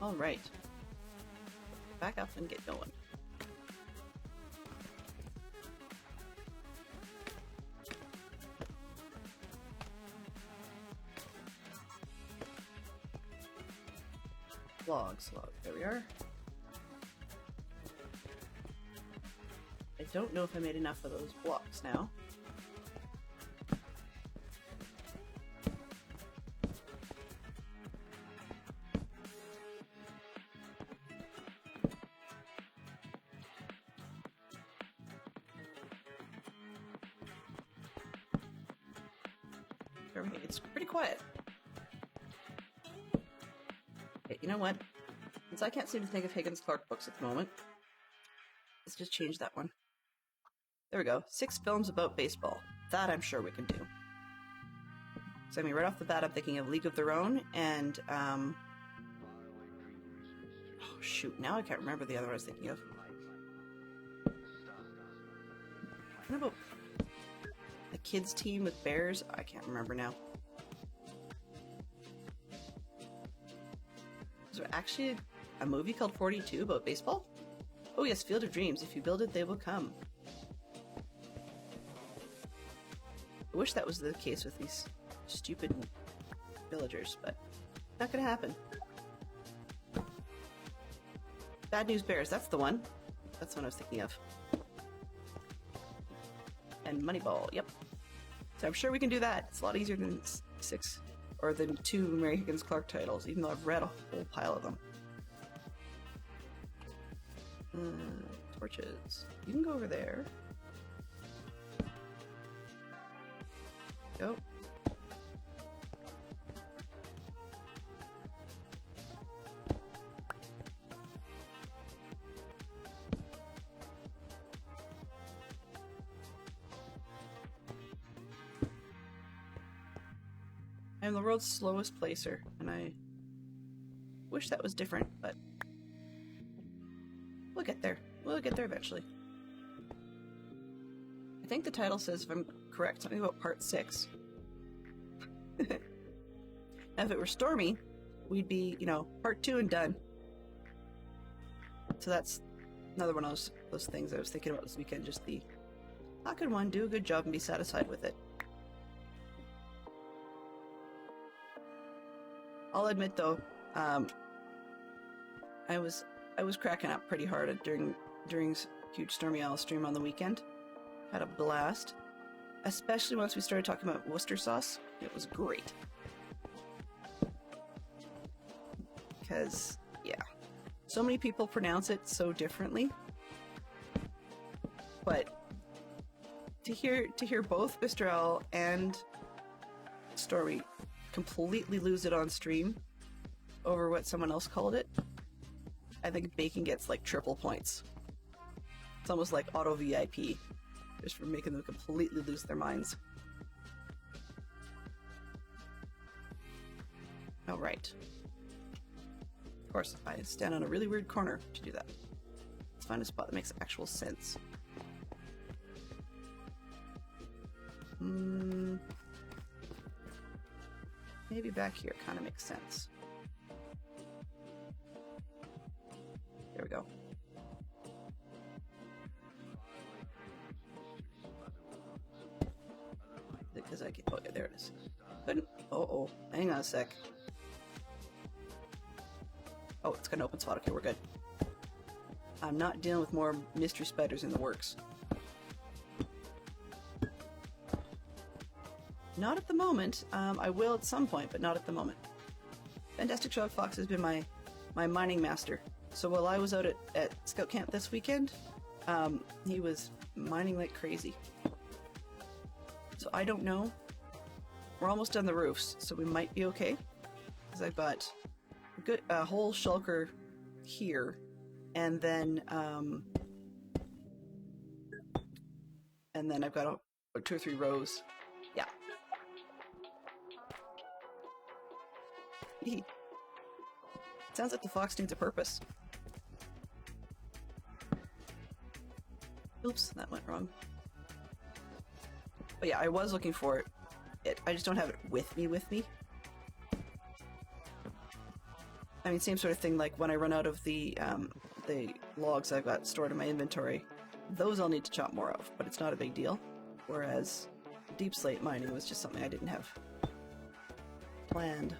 Alright. Back up and get going. Logs, there we are. I don't know if I made enough of those blocks now. It's pretty quiet. Okay, you know what? Since I can't seem to think of Higgins Clark books at the moment, let's just change that one. There we go. 6 films about baseball. That I'm sure we can do. So I mean, right off the bat, I'm thinking of League of Their Own and, oh shoot, now I can't remember the other one I was thinking of. What about the kids team with bears? I can't remember now. Is there actually a movie called 42 about baseball? Oh yes, Field of Dreams. If you build it, they will come. I wish that was the case with these stupid villagers, but not gonna happen. Bad News Bears, that's the one. That's the one I was thinking of. And Moneyball, yep. So I'm sure we can do that. It's a lot easier than 6 or than 2 Mary Higgins Clark titles, even though I've read a whole pile of them. Torches. You can go over there. Go. I'm the world's slowest placer, and I wish that was different, but we'll get there. We'll get there eventually. I think the title says, if I'm correct, something about part 6. Now, if it were Stormy, we'd be, you know, part 2 and done. So that's another one of those things I was thinking about this weekend, just the, how can one do a good job and be satisfied with it? I'll admit though, I was cracking up pretty hard during Huge Stormy Owl stream on the weekend. Had a blast, especially once we started talking about Worcester sauce. It was great. Because yeah, so many people pronounce it so differently, but to hear both Mr. Owl and Stormy completely lose it on stream over what someone else called it, I think Bacon gets like triple points. It's almost like auto VIP, just for making them completely lose their minds. All right. Of course, I stand on a really weird corner to do that. Let's find a spot that makes actual sense. Maybe back here kind of makes sense. There we go. Because I can. Oh, yeah, there it is. But, oh, hang on a sec. Oh, it's got an open spot. Okay, we're good. I'm not dealing with more mystery spiders in the works. Not at the moment. I will at some point, but not at the moment. Fantastic Shog Fox has been my mining master. So while I was out at Scout Camp this weekend, he was mining like crazy. So I don't know. We're almost done the roofs, so we might be okay. Because I've got a whole shulker here, and then I've got 2 or 3 rows. Yeah. It sounds like the fox needs a purpose. Oops, that went wrong. But yeah, I was looking for it. I just don't have it with me. I mean, same sort of thing like when I run out of the logs I've got stored in my inventory. Those I'll need to chop more of, but it's not a big deal. Whereas deep slate mining was just something I didn't have planned.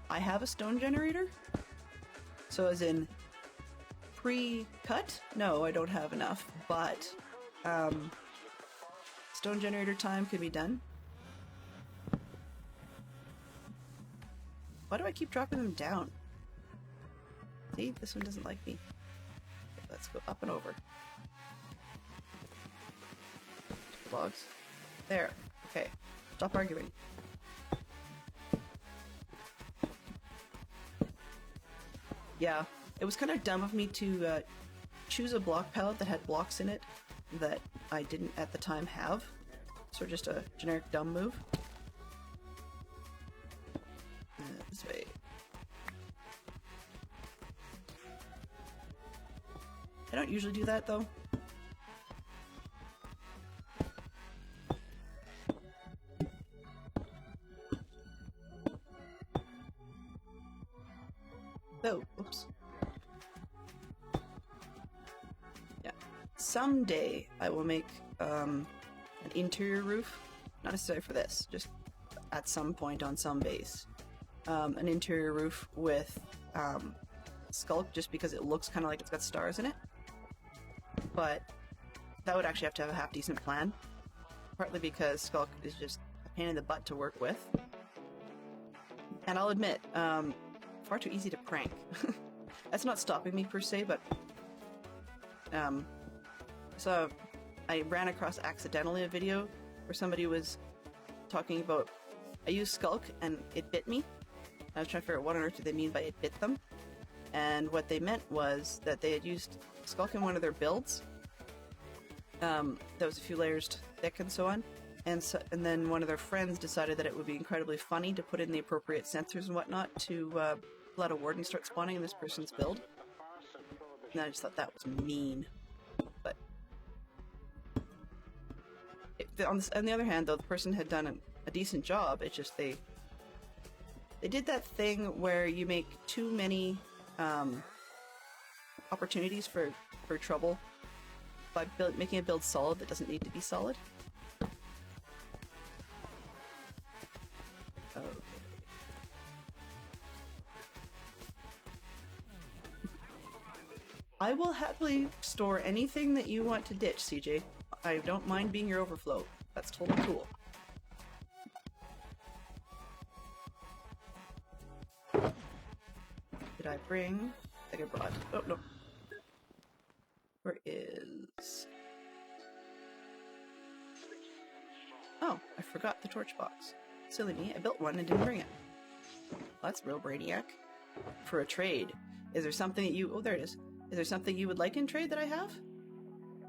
I have a stone generator. So as in pre-cut? No, I don't have enough, but stone generator time could be done. Why do I keep dropping them down? See, this one doesn't like me. Let's go up and over. Logs. There. Okay. Stop arguing. Yeah, it was kind of dumb of me to choose a block palette that had blocks in it that I didn't at the time have. So just a generic dumb move. This way. I don't usually do that though. Oh, oops. Yeah. Someday I will make an interior roof. Not necessarily for this, just at some point on some base. An interior roof with Skulk, just because it looks kind of like it's got stars in it. But that would actually have to have a half-decent plan. Partly because Skulk is just a pain in the butt to work with. And I'll admit, far too easy to prank. That's not stopping me per se, but so I ran across accidentally a video where somebody was talking about I used Skulk and it bit me. I was trying to figure out what on earth did they mean by it bit them, and what they meant was that they had used Skulk in one of their builds that was a few layers thick and so on, and then one of their friends decided that it would be incredibly funny to put in the appropriate sensors and whatnot to let a warden start spawning in this person's build. And I just thought that was mean. But on the other hand, though, the person had done a decent job. It's just they did that thing where you make too many opportunities for trouble by making a build solid that doesn't need to be solid. Okay. I will happily store anything that you want to ditch, CJ. I don't mind being your overflow. That's totally cool. Did I bring? I think I brought. Oh, no. Where is... Oh, I forgot the torch box. Silly me, I built one and didn't bring it. Well, that's real brainiac. For a trade, is there something that you... Oh, there it is. Is there something you would like in trade that I have?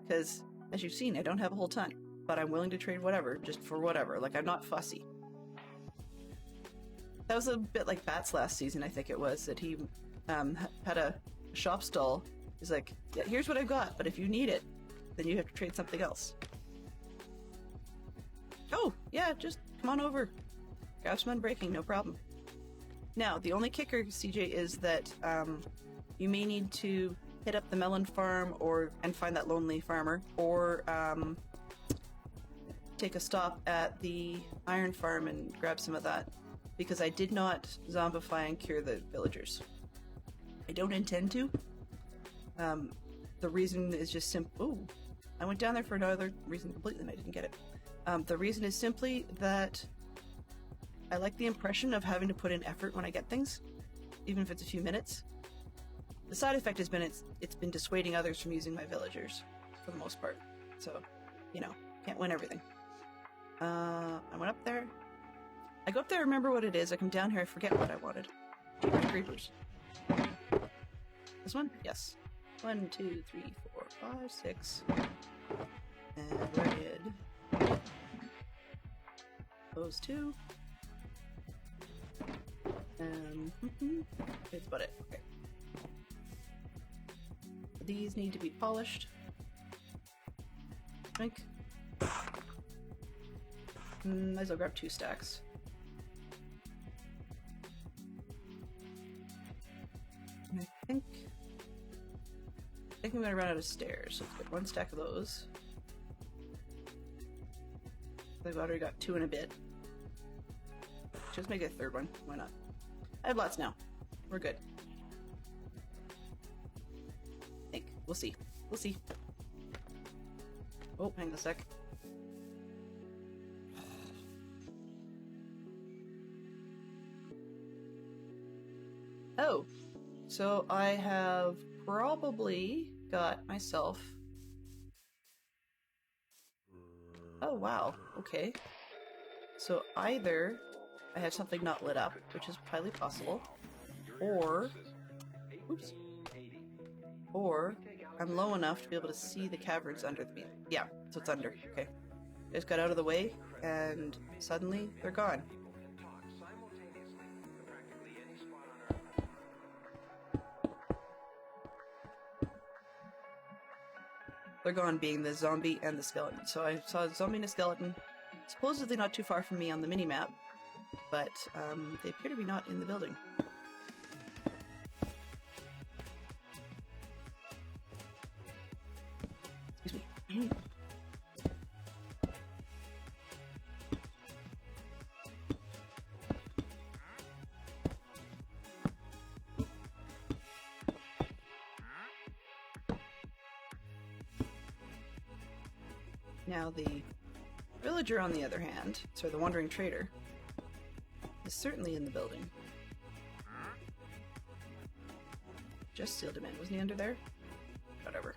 Because, as you've seen, I don't have a whole ton. But I'm willing to trade whatever, just for whatever. Like, I'm not fussy. That was a bit like Bat's last season, I think it was, that he had a shop stall. He's like, yeah, here's what I've got, but if you need it, then you have to trade something else. Oh, yeah, just come on over. Grab some unbreaking, no problem. Now, the only kicker, CJ, is that you may need to hit up the melon farm and find that lonely farmer, or take a stop at the iron farm and grab some of that, because I did not zombify and cure the villagers. I don't intend to. The reason is just simple. Ooh, I went down there for another reason completely and I didn't get it. The reason is simply that I like the impression of having to put in effort when I get things, even if it's a few minutes. The side effect has been it's been dissuading others from using my villagers, for the most part. So, you know, can't win everything. I went up there. I go up there, remember what it is. I come down here, I forget what I wanted. Jeepers creepers. This one? Yes. 1, 2, 3, 4, 5, 6. And red. Those two. That's about it. Okay. These need to be polished. I think. Might as well grab 2 stacks. And I think I'm gonna run out of stairs, so let's get 1 stack of those. I've already got 2 and a bit. Just make a 3rd one. Why not? I have lots now. We're good. I think. We'll see. We'll see. Oh, hang on a sec. Oh, so I have probably got myself... Oh, wow. Okay. So either I have something not lit up, which is highly possible, or... Oops. Or I'm low enough to be able to see the caverns under the beam. Yeah, so it's under. Okay. Just got out of the way, and suddenly they're gone. They're gone, being the zombie and the skeleton. So I saw a zombie and a skeleton, supposedly not too far from me on the mini-map, but they appear to be not in the building. Excuse me. Now the villager, on the other hand, sorry, the wandering trader, is certainly in the building. Just sealed him in. Wasn't he under there? Whatever.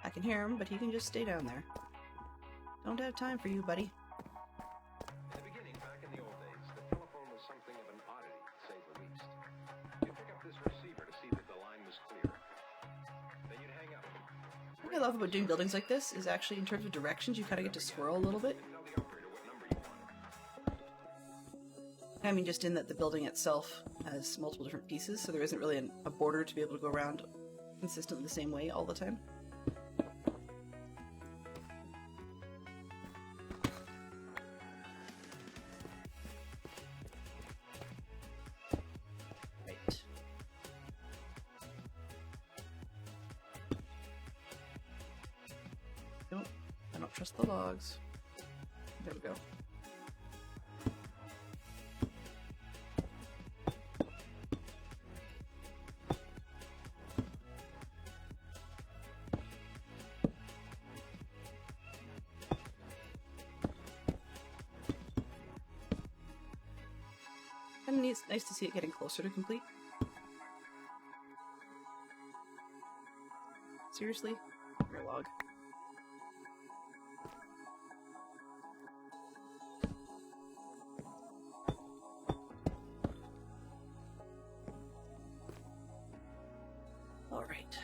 I can hear him, but he can just stay down there. Don't have time for you, buddy. In the beginning, back in the old days, the telephone was something of an oddity, to say the least. You'd pick up this receiver to see that the line was clear. Then you'd hang up. What I love about doing buildings like this is actually, in terms of directions, you kind of get to swirl a little bit. Tell the operator what number you want. I mean, just in that the building itself has multiple different pieces, so there isn't really a border to be able to go around consistently the same way all the time. Right. Don't trust the logs. There we go. And it's nice to see it getting closer to complete. Seriously? Your log. All right.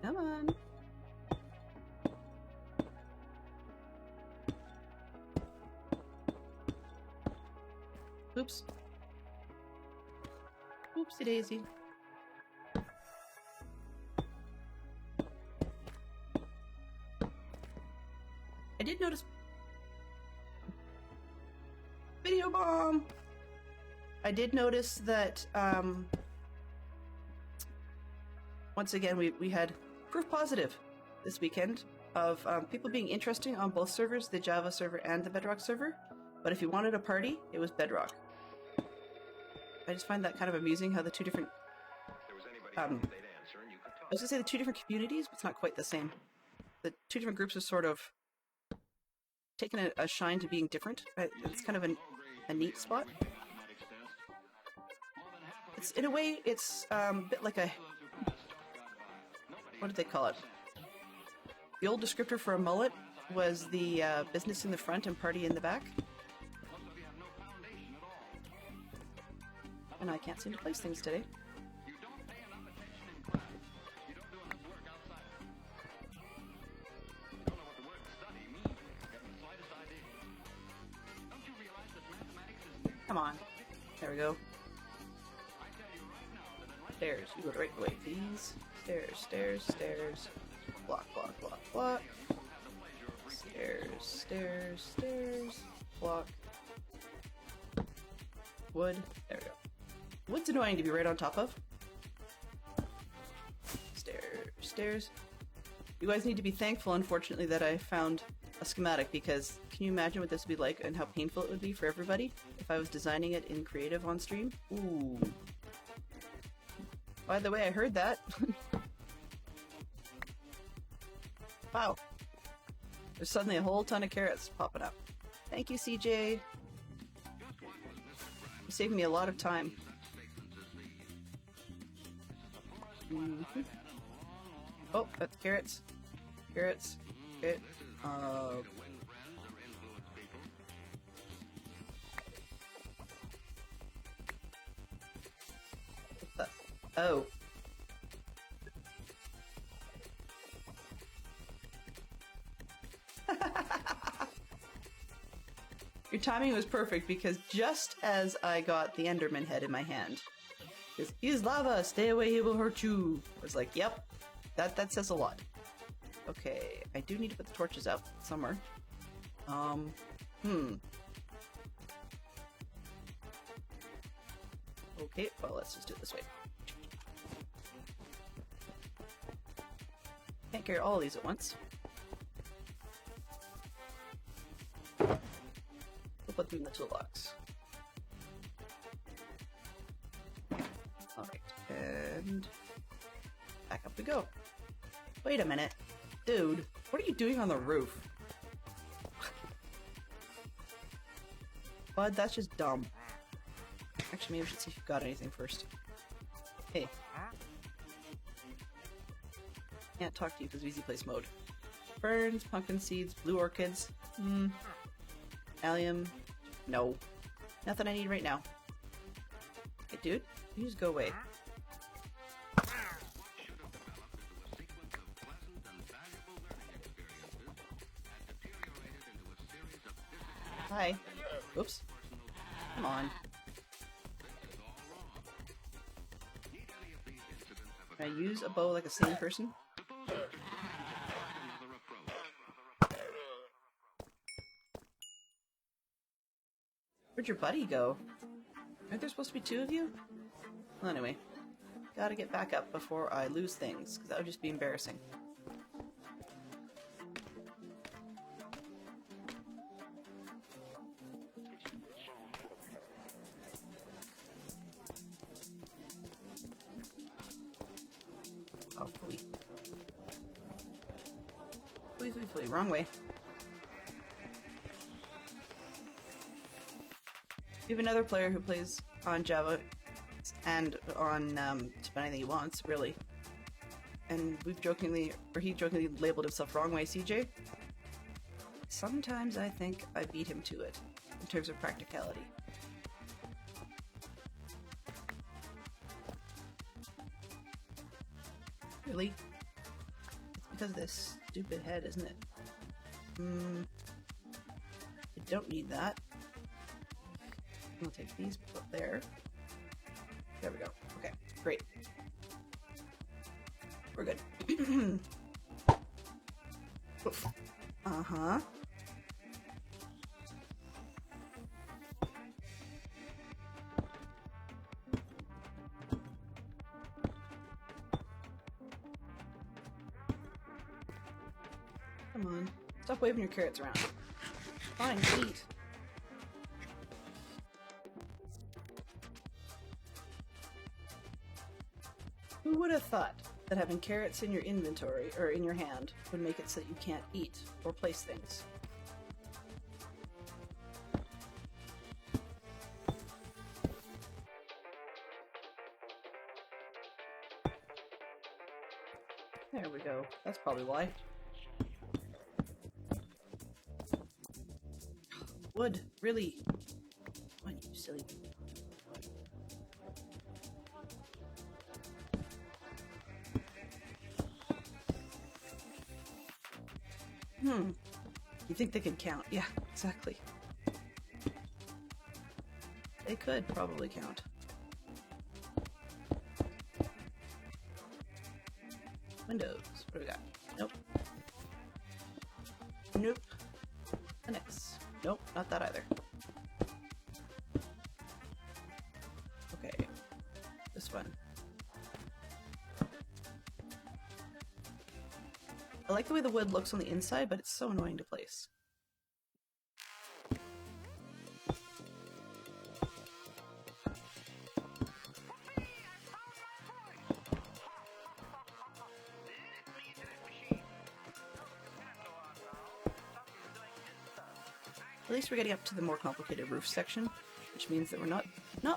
Come on. Oops. Oopsie daisy. I did notice. Video bomb! I did notice that, once again, we had proof positive this weekend of people being interesting on both servers, the Java server and the Bedrock server. But if you wanted a party, it was Bedrock. I just find that kind of amusing how the two different... I was gonna say the two different communities, but it's not quite the same. The two different groups are sort of taking a shine to being different. It's kind of a neat spot. It's, in a way, it's a bit like a... What did they call it? The old descriptor for a mullet was the business in the front and party in the back. And I can't seem to place things today. Come on. There we go. Stairs. You go the right way, please. Stairs, stairs, stairs. Block, block, block, block. Stairs, stairs, stairs. Block. Wood. There we go. Wood's annoying to be right on top of. Stairs, stairs. You guys need to be thankful, unfortunately, that I found a schematic, because can you imagine what this would be like and how painful it would be for everybody if I was designing it in creative on stream? Ooh. By the way, I heard that. Wow. There's suddenly a whole ton of carrots popping up. Thank you, CJ. You saved me a lot of time. Mm-hmm. Oh, that's carrots. Carrots. Okay. What's that? Oh. Your timing was perfect, because just as I got the Enderman head in my hand, because he's lava, stay away, he will hurt you. I was like, yep, that says a lot. Okay, I do need to put the torches up somewhere. Okay, well, let's just do it this way. Can't carry all of these at once. We'll put them in the toolbox. Alright, and back up we go. Wait a minute. Dude, what are you doing on the roof? Bud, that's just dumb. Actually, maybe we should see if you've got anything first. Hey. Can't talk to you because of easy place mode. Ferns, pumpkin seeds, blue orchids. Allium. No. Nothing I need right now. Hey, dude, you just go away. Hi. Oops. Come on. Can I use a bow like a sane person? Where'd your buddy go? Aren't there supposed to be two of you? Well, anyway. Gotta get back up before I lose things, because that would just be embarrassing. Oh, flee. Flee, flee, flee. Wrong way. We have another player who plays on Java and on just anything he wants, really. And we've jokingly, or he jokingly labeled himself Wrong Way CJ. Sometimes I think I beat him to it, in terms of practicality. Really? It's because of this stupid head, isn't it? I don't need that. I'll take these, put there. There we go. Okay, great. We're good. Uh-huh. Come on. Stop waving your carrots around. Fine, eat. Who would have thought that having carrots in your inventory, or in your hand, would make it so that you can't eat or place things? There we go. That's probably why. Wood, really? Come on, you silly. You think they could count? Yeah, exactly. They could probably count. Windows. What do we got? Nope. Nope. Linux. Nope, not that either. Okay. This one. I like the way the wood looks on the inside, but it's so annoying to place. At least we're getting up to the more complicated roof section, which means that we're not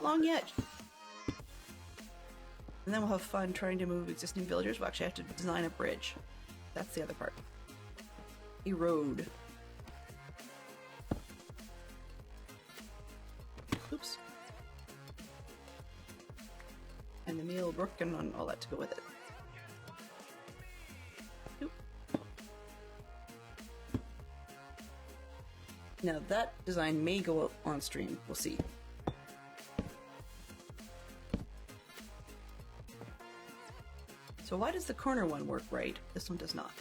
long yet. And then we'll have fun trying to move existing villagers. We'll actually have to design a bridge. That's the other part. A road. Oops. And the meal brook and all that to go with it. Oop. Now that design may go on stream. We'll see. So why does the corner one work right? This one does not.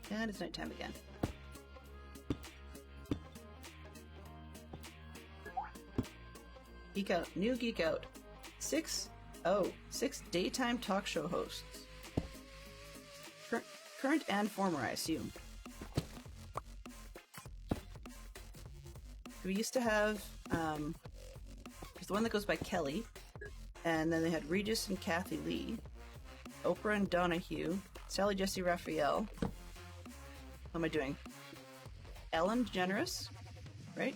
And it's nighttime again. Geek Out. New Geek Out. 6 daytime talk show hosts. Current and former, I assume. We used to have, there's the one that goes by Kelly, and then they had Regis and Kathy Lee, Oprah and Donahue, Sally Jesse Raphael. What am I doing? Ellen DeGeneres, right?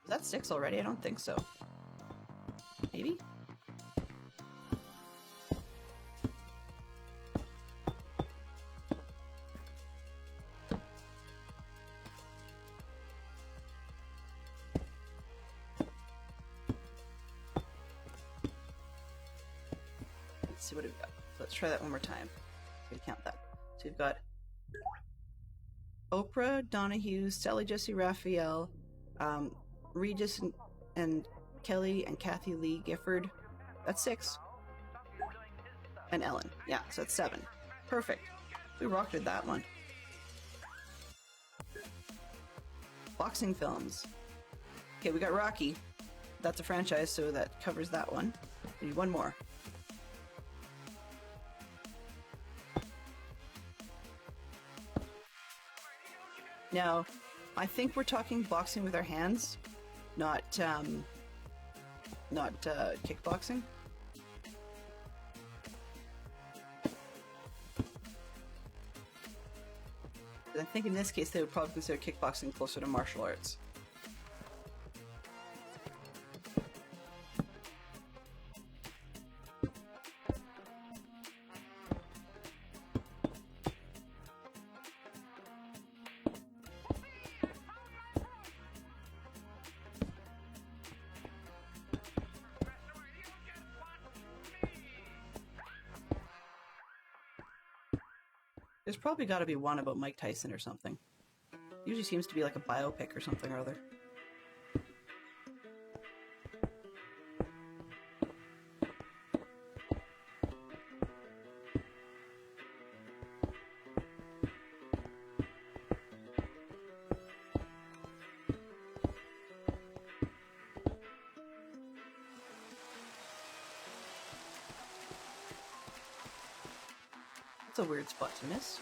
Is that 6 already? I don't think so. Maybe? See what we've got. So let's try that one more time. I'm gonna count that. So we've got Oprah, Donahue, Sally Jesse Raphael, Regis and Kelly and Kathy Lee Gifford. That's 6. And Ellen. Yeah, so it's 7. Perfect. We rocketed that one. Boxing films. Okay, we got Rocky. That's a franchise, so that covers that one. We need one more. Now, I think we're talking boxing with our hands, not kickboxing. I think in this case they would probably consider kickboxing closer to martial arts. There's probably got to be one about Mike Tyson or something. Usually seems to be like a biopic or something or other. That's a weird spot to miss.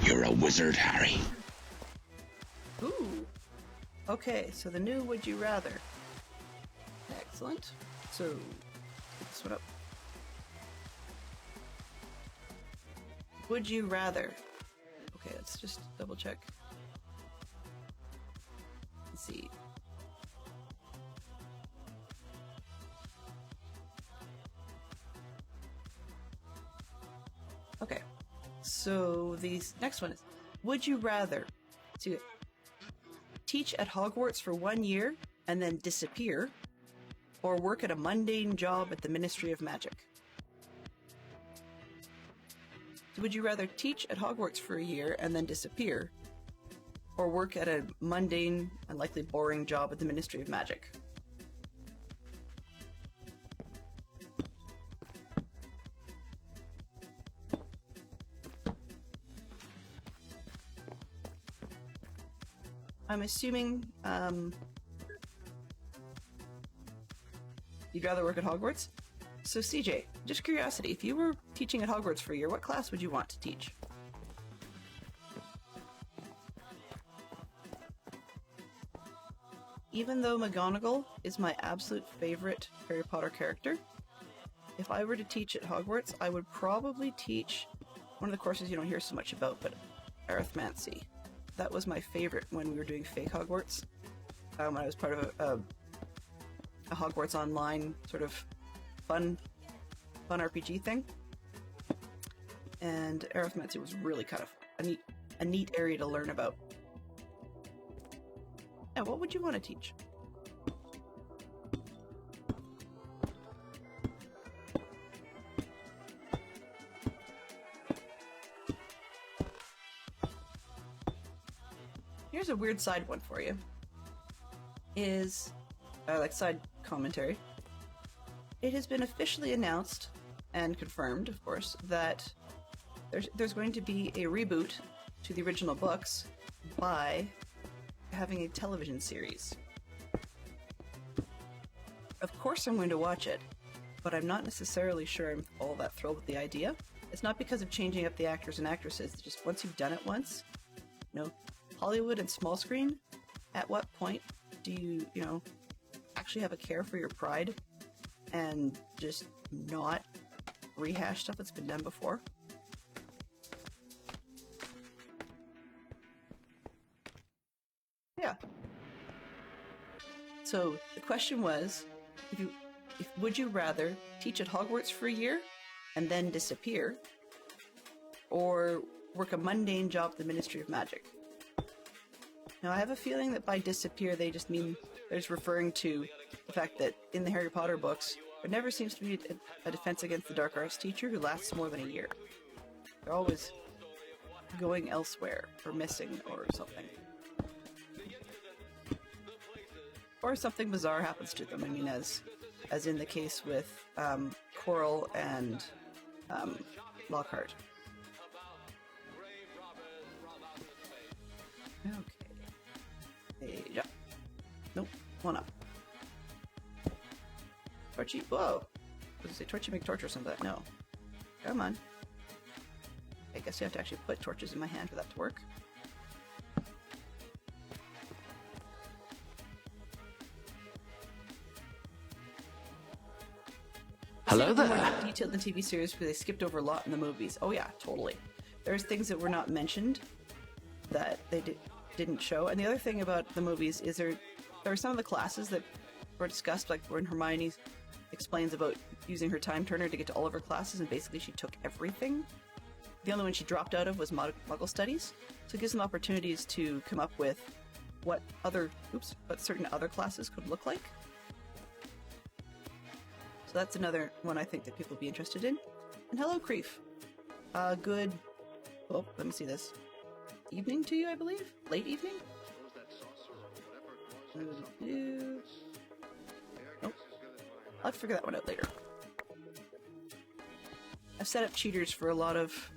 You're a wizard, Harry. Ooh. Okay, so the new Would You Rather. Excellent. So, pick this one up. Would you rather? Okay, let's just double check. Let's see. Okay, so the next one is, would you rather to teach at Hogwarts for 1 year and then disappear, or work at a mundane job at the Ministry of Magic? So would you rather teach at Hogwarts for a year and then disappear, or work at a mundane and likely boring job at the Ministry of Magic? I'm assuming you'd rather work at Hogwarts? So CJ, just curiosity, if you were teaching at Hogwarts for a year, what class would you want to teach? Even though McGonagall is my absolute favorite Harry Potter character, if I were to teach at Hogwarts, I would probably teach one of the courses you don't hear so much about, but arithmancy. That was my favorite when we were doing fake Hogwarts. When I was part of a Hogwarts Online sort of fun RPG thing. And arithmancy was really kind of a neat area to learn about. Yeah, what would you want to teach? Here's a weird side one for you. Is, like side commentary. It has been officially announced and confirmed, of course, that there's going to be a reboot to the original books by having a television series. Of course I'm going to watch it, but I'm not necessarily sure I'm all that thrilled with the idea. It's not because of changing up the actors and actresses, it's just once you've done it once, Hollywood and small screen, at what point do you, actually have a care for your pride and just not rehash stuff that's been done before? Yeah. So the question was, would you rather teach at Hogwarts for a year and then disappear, or work a mundane job at the Ministry of Magic? Now, I have a feeling that by disappear, they just mean they're just referring to the fact that in the Harry Potter books, there never seems to be a defense against the dark arts teacher who lasts more than a year. They're always going elsewhere, or missing, or something. Or something bizarre happens to them. I mean, as in the case with Coral and Lockhart. Okay. Yeah. Nope. One up. Torchy. Whoa. Does it say torchy make torch or something? No. Come on. I guess you have to actually put torches in my hand for that to work. Hello there. More detailed in the TV series because they skipped over a lot in the movies. Oh yeah, totally. There's things that were not mentioned that they didn't show. And the other thing about the movies is there are some of the classes that were discussed, like when Hermione explains about using her time turner to get to all of her classes, and basically she took everything. The only one she dropped out of was Muggle Studies. So it gives them opportunities to come up with what certain other classes could look like. So that's another one I think that people would be interested in. And hello, Creef. Good... Oh, let me see this. Evening to you, I believe? Late evening? Nope. I'll have to figure that one out later. I've set up cheaters for a lot of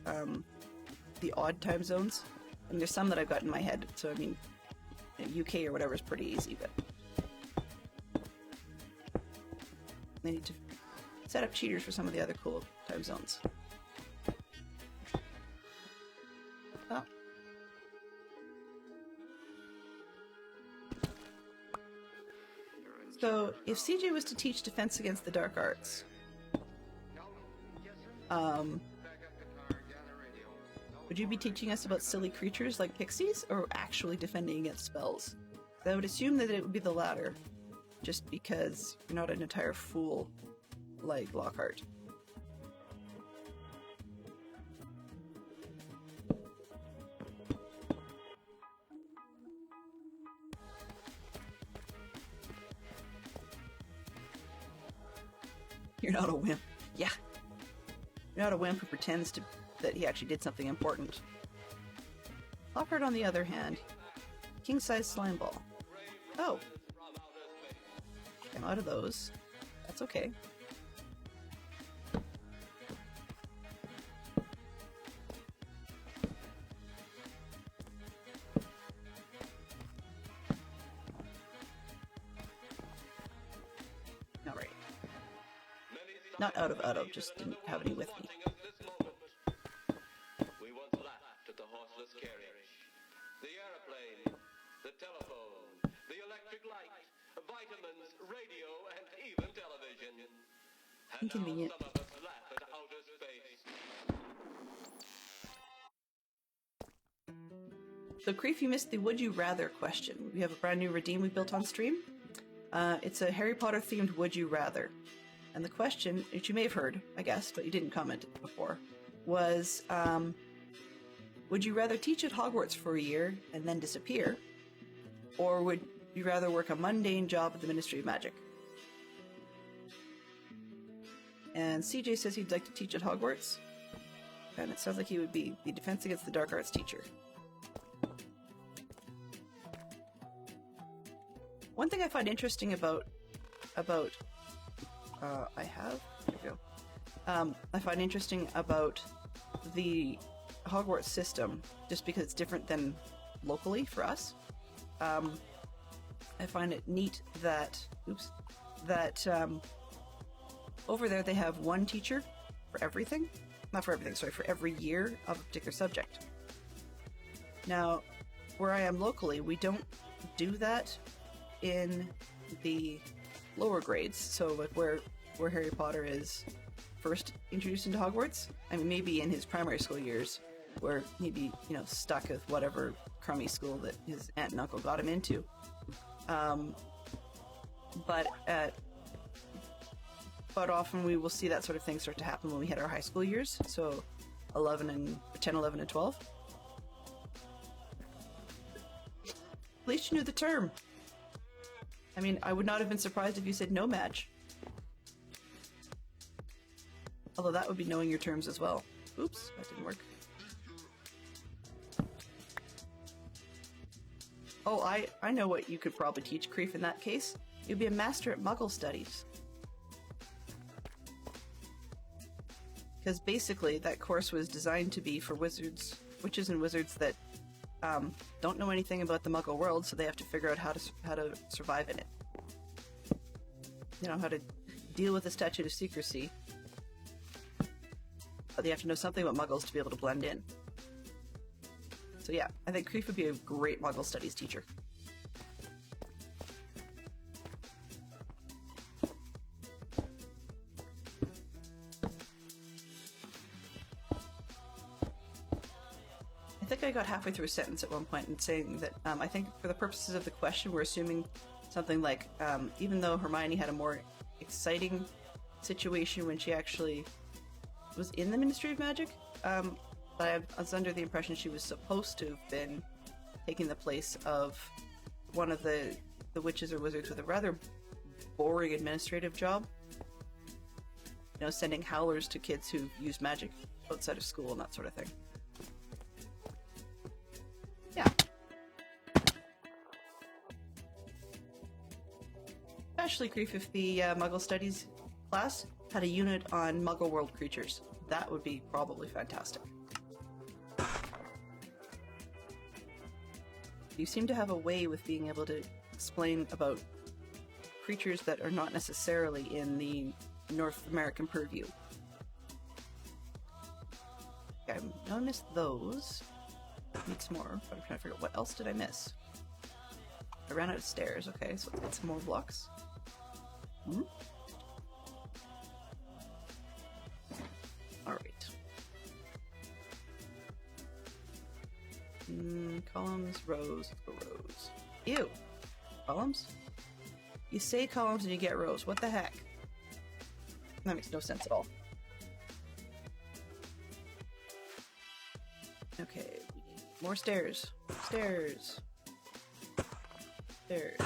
the odd time zones. And there's some that I've got in my head. So, I mean, UK or whatever is pretty easy, but... I need to set up cheaters for some of the other cool time zones. Oh. So, if CJ was to teach Defense Against the Dark Arts, would you be teaching us about silly creatures like pixies, or actually defending against spells? I would assume that it would be the latter, just because you're not an entire fool like Lockhart. You're not a wimp. Yeah. You're not a wimp who pretends that he actually did something important. Lockhart, on the other hand, king-size slime ball. Oh. I'm out of those. That's okay. Alright. Not out of, just didn't have any with me. We once laughed at the horseless carriage, the airplane, the telephone, the electric light, vitamins, radio, and even television. And Inconvenient. now some of us laugh at outer space. So, Creef, you missed the Would You Rather question. We have a brand new redeem we built on stream. It's a Harry Potter themed Would You Rather. And the question, which you may have heard, I guess, but you didn't comment before, was, would you rather teach at Hogwarts for a year and then disappear? Or would you rather work a mundane job at the Ministry of Magic? And CJ says he'd like to teach at Hogwarts. And it sounds like he would be the Defense Against the Dark Arts teacher. One thing I find interesting about I find interesting about the Hogwarts system, just because it's different than locally for us. I find it neat that over there they have one teacher for everything. Not for everything, sorry, for every year of a particular subject. Now, where I am locally, we don't do that in the lower grades. So like where Harry Potter is first introduced into Hogwarts, I mean, maybe in his primary school years, where he'd be, stuck with whatever crummy school that his aunt and uncle got him into. But often we will see that sort of thing start to happen when we hit our high school years, so 10, 11, and 12. At least you knew the term. I mean, I would not have been surprised if you said no match. Although that would be knowing your terms as well. Oops, that didn't work. Oh, I know what you could probably teach Creef in that case. You'd be a master at Muggle studies. Because basically, that course was designed to be for witches and wizards that don't know anything about the Muggle world, so they have to figure out how to survive in it. You know, how to deal with the Statute of Secrecy. But they have to know something about Muggles to be able to blend in. So yeah, I think Creef would be a great Muggle studies teacher. I think I got halfway through a sentence at one point and saying that I think for the purposes of the question, we're assuming something like, even though Hermione had a more exciting situation when she actually was in the Ministry of Magic, but I was under the impression she was supposed to have been taking the place of one of the witches or wizards with a rather boring administrative job. You know, sending howlers to kids who use magic outside of school and that sort of thing. Yeah. Especially Creef if the Muggle Studies class had a unit on Muggle world creatures. That would be probably fantastic. You seem to have a way with being able to explain about creatures that are not necessarily in the North American purview. Okay, I missed those. Need some more, but I'm trying to figure out what else did I miss. I ran out of stairs, okay, so let's get some more blocks. Alright. Columns, rows, let's go rows. Ew! Columns? You say columns and you get rows. What the heck? That makes no sense at all. Okay, we need more stairs. Stairs. Stairs.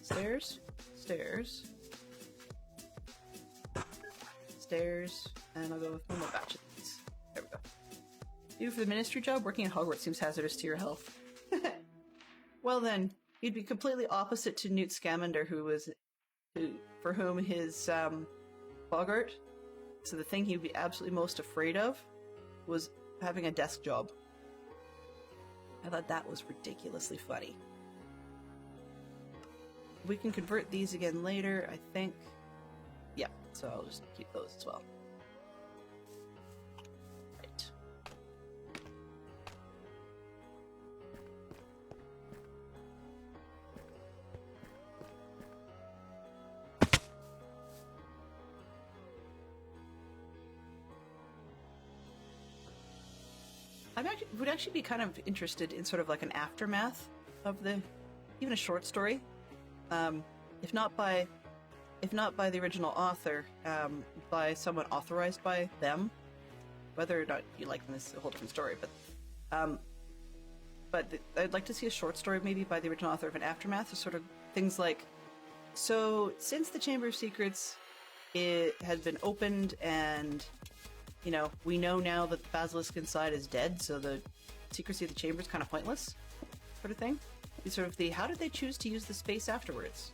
Stairs. Stairs. Stairs. And I'll go with one more batch of these. There we go. You for the ministry job? Working at Hogwarts seems hazardous to your health. Well then, you'd be completely opposite to Newt Scamander, for whom his Bogart, so the thing he'd be absolutely most afraid of was having a desk job. I thought that was ridiculously funny. We can convert these again later, I think. Yeah, so I'll just keep those as well. Right. Would actually be kind of interested in sort of like an aftermath of even a short story, if not by the original author, by someone authorized by them. Whether or not you like them is a whole different story, but I'd like to see a short story maybe by the original author of an aftermath, of sort of things like, so since the Chamber of Secrets it had been opened and, you know, we know now that the basilisk inside is dead, so the secrecy of the chamber is kind of pointless, sort of thing. It's sort of the, how did they choose to use the space afterwards?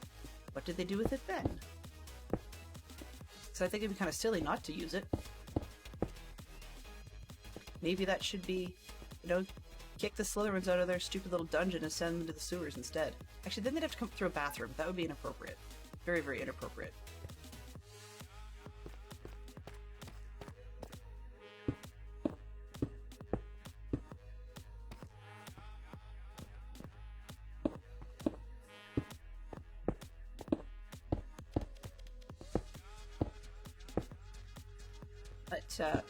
What did they do with it then? So I think it'd be kind of silly not to use it. Maybe that should be, you know, kick the Slytherins out of their stupid little dungeon and send them to the sewers instead. Actually, then they'd have to come through a bathroom. That would be inappropriate. Very, very inappropriate. But,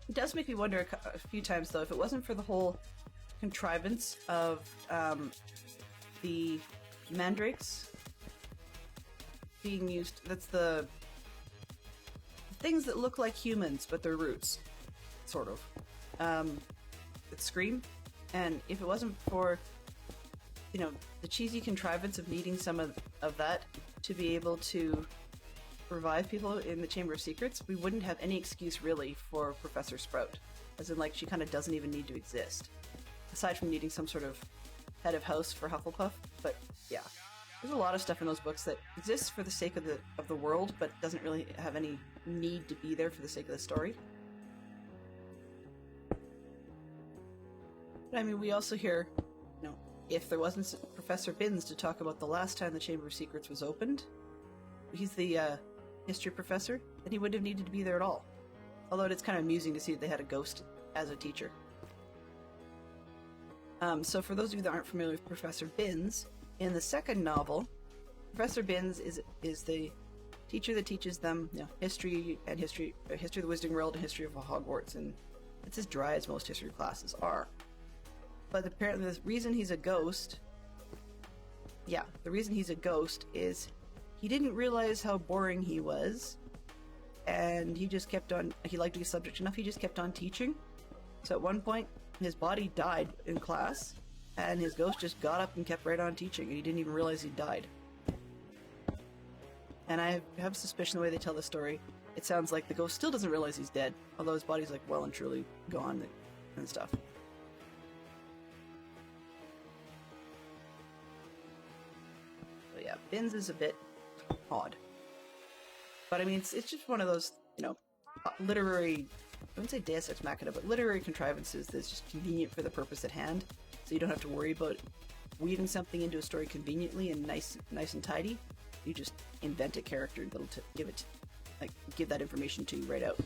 it does make me wonder a few times, though, if it wasn't for the whole contrivance of the mandrakes being used. That's the things that look like humans, but they're roots, sort of. That scream. And if it wasn't for, the cheesy contrivance of needing some of that to be able to revive people in the Chamber of Secrets, we wouldn't have any excuse really for Professor Sprout. As in, like, she kind of doesn't even need to exist. Aside from needing some sort of head of house for Hufflepuff. But yeah, there's a lot of stuff in those books that exists for the sake of the world, but doesn't really have any need to be there for the sake of the story. But I mean, we also hear, if there wasn't Professor Binns to talk about the last time the Chamber of Secrets was opened, he's the history professor, then he wouldn't have needed to be there at all. Although it's kind of amusing to see that they had a ghost as a teacher. So for those of you that aren't familiar with Professor Binns, in the second novel, Professor Binns is the teacher that teaches them history of the Wizarding World and history of Hogwarts, and it's as dry as most history classes are. But apparently the reason he's a ghost is he didn't realize how boring he was, and he just kept on, he liked the subject enough, he just kept on teaching. So at one point, his body died in class, and his ghost just got up and kept right on teaching, and he didn't even realize he died. And I have a suspicion the way they tell the story, it sounds like the ghost still doesn't realize he's dead, although his body's like well and truly gone and stuff. So yeah, Binns is a bit odd. But I mean, it's just one of those, literary, I wouldn't say deus ex machina, but literary contrivances that's just convenient for the purpose at hand, so you don't have to worry about weaving something into a story conveniently and nice and tidy. You just invent a character that'll give that information to you right out.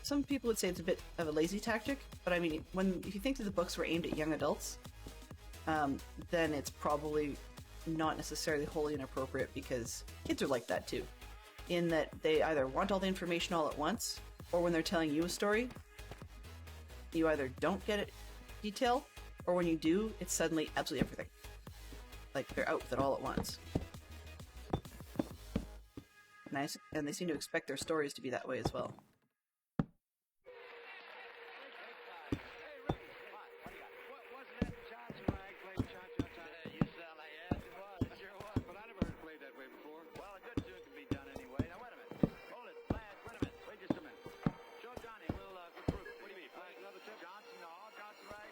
Some people would say it's a bit of a lazy tactic, but I mean, if you think that the books were aimed at young adults, then it's probably not necessarily wholly inappropriate, because kids are like that too, in that they either want all the information all at once, or when they're telling you a story, you either don't get it detail, or when you do, it's suddenly absolutely everything. Like, they're out with it all at once. Nice, and they seem to expect their stories to be that way as well.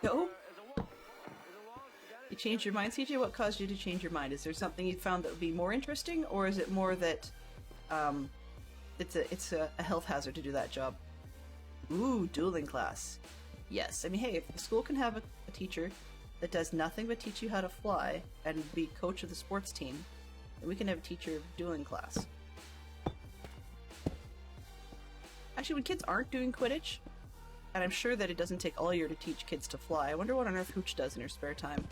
No? You changed your mind, CJ? What caused you to change your mind? Is there something you found that would be more interesting, or is it more that it's a health hazard to do that job? Ooh, dueling class. Yes. I mean, hey, if the school can have a teacher that does nothing but teach you how to fly and be coach of the sports team, then we can have a teacher of dueling class. Actually, when kids aren't doing Quidditch, and I'm sure that it doesn't take all year to teach kids to fly, I wonder what on earth Hooch does in her spare time.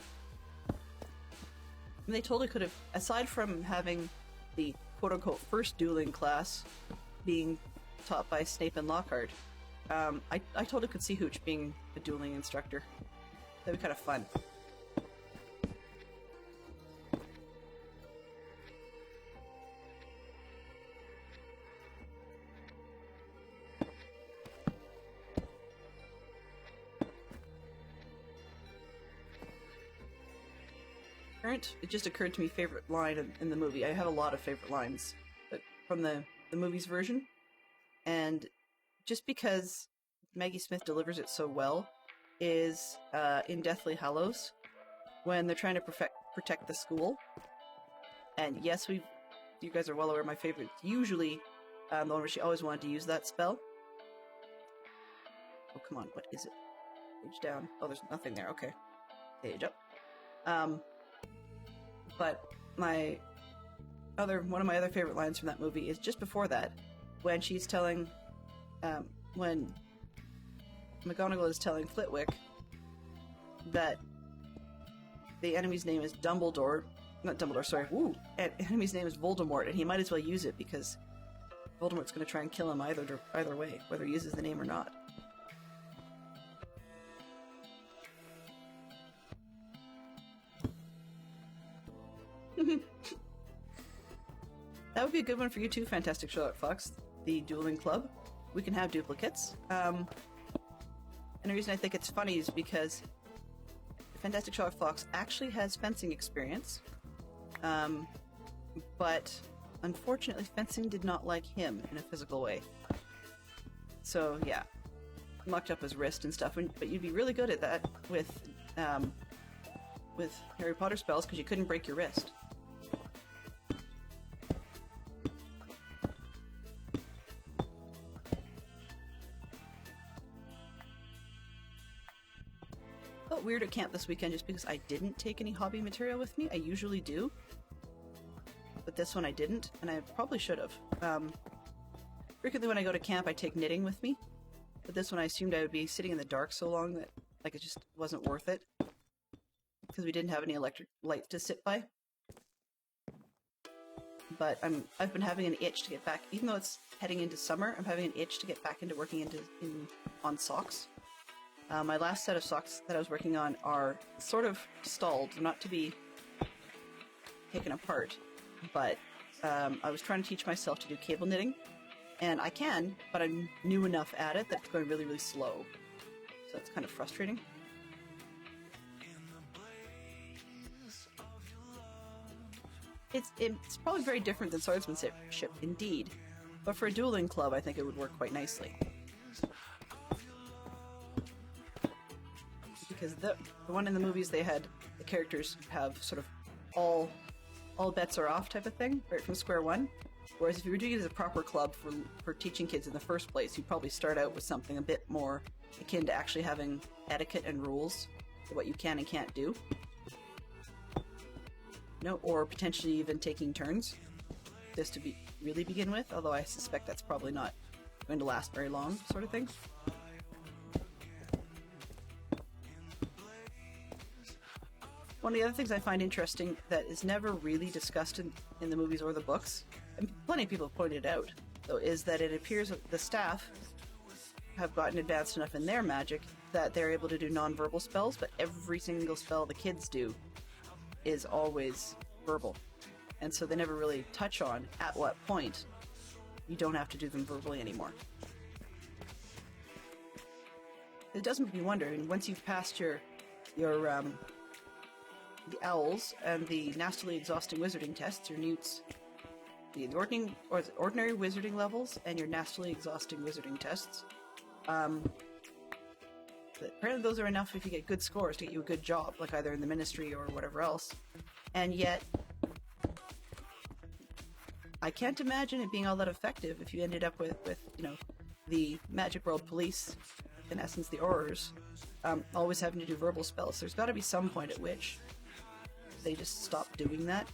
And they totally could have, aside from having the quote-unquote first dueling class being taught by Snape and Lockhart, I totally could see Hooch being a dueling instructor. That'd be kind of fun. It just occurred to me, favorite line in the movie. I have a lot of favorite lines from the movie's version, and just because Maggie Smith delivers it so well is in Deathly Hallows, when they're trying to protect the school. And yes, you guys are well aware my favorite is usually the one where she always wanted to use that spell. Oh, come on, what is it? Page down. Oh, there's nothing there. Okay. Page up. But one of my other favorite lines from that movie is just before that, when she's telling, when McGonagall is telling Flitwick that the enemy's name is Dumbledore, not Dumbledore, sorry, enemy's name is Voldemort, and he might as well use it because Voldemort's going to try and kill him either way, whether he uses the name or not. That would be a good one for you too, Fantastic Sherlock Fox. The Dueling Club. We can have duplicates. And the reason I think it's funny is because Fantastic Sherlock Fox actually has fencing experience, but unfortunately fencing did not like him in a physical way. So yeah, mucked up his wrist and stuff, but you'd be really good at that with Harry Potter spells because you couldn't break your wrist. Felt weird at camp this weekend just because I didn't take any hobby material with me. I usually do, but this one I didn't, and I probably should have. Frequently when I go to camp I take knitting with me, but this one I assumed I would be sitting in the dark so long that it just wasn't worth it because we didn't have any electric lights to sit by. But I've been having an itch to get back, even though it's heading into summer. I'm having an itch to get back into working on socks. My last set of socks that I was working on are sort of stalled, not to be taken apart, but I was trying to teach myself to do cable knitting, and I can, but I'm new enough at it that it's going really, really slow. So it's kind of frustrating. It's probably very different than swordsmanship, indeed, but for a dueling club I think it would work quite nicely. Because the one in the movies, they had the characters have sort of all bets are off type of thing, right from square one. Whereas if you were doing it as a proper club for teaching kids in the first place, you'd probably start out with something a bit more akin to actually having etiquette and rules for what you can and can't do. No, or potentially even taking turns, just to really begin with, although I suspect that's probably not going to last very long, sort of thing. One of the other things I find interesting that is never really discussed in the movies or the books, and plenty of people have pointed it out, though, is that it appears that the staff have gotten advanced enough in their magic that they're able to do non-verbal spells, but every single spell the kids do is always verbal. And so they never really touch on at what point you don't have to do them verbally anymore. It does make me wonder, and once you've passed your the owls and the nastily exhausting wizarding tests, your newts, the ordinary wizarding levels and your nastily exhausting wizarding tests, apparently those are enough if you get good scores to get you a good job, like either in the Ministry or whatever else. And yet, I can't imagine it being all that effective if you ended up with the Magic World Police, in essence the Aurors, always having to do verbal spells. There's got to be some point at which they just stopped doing that.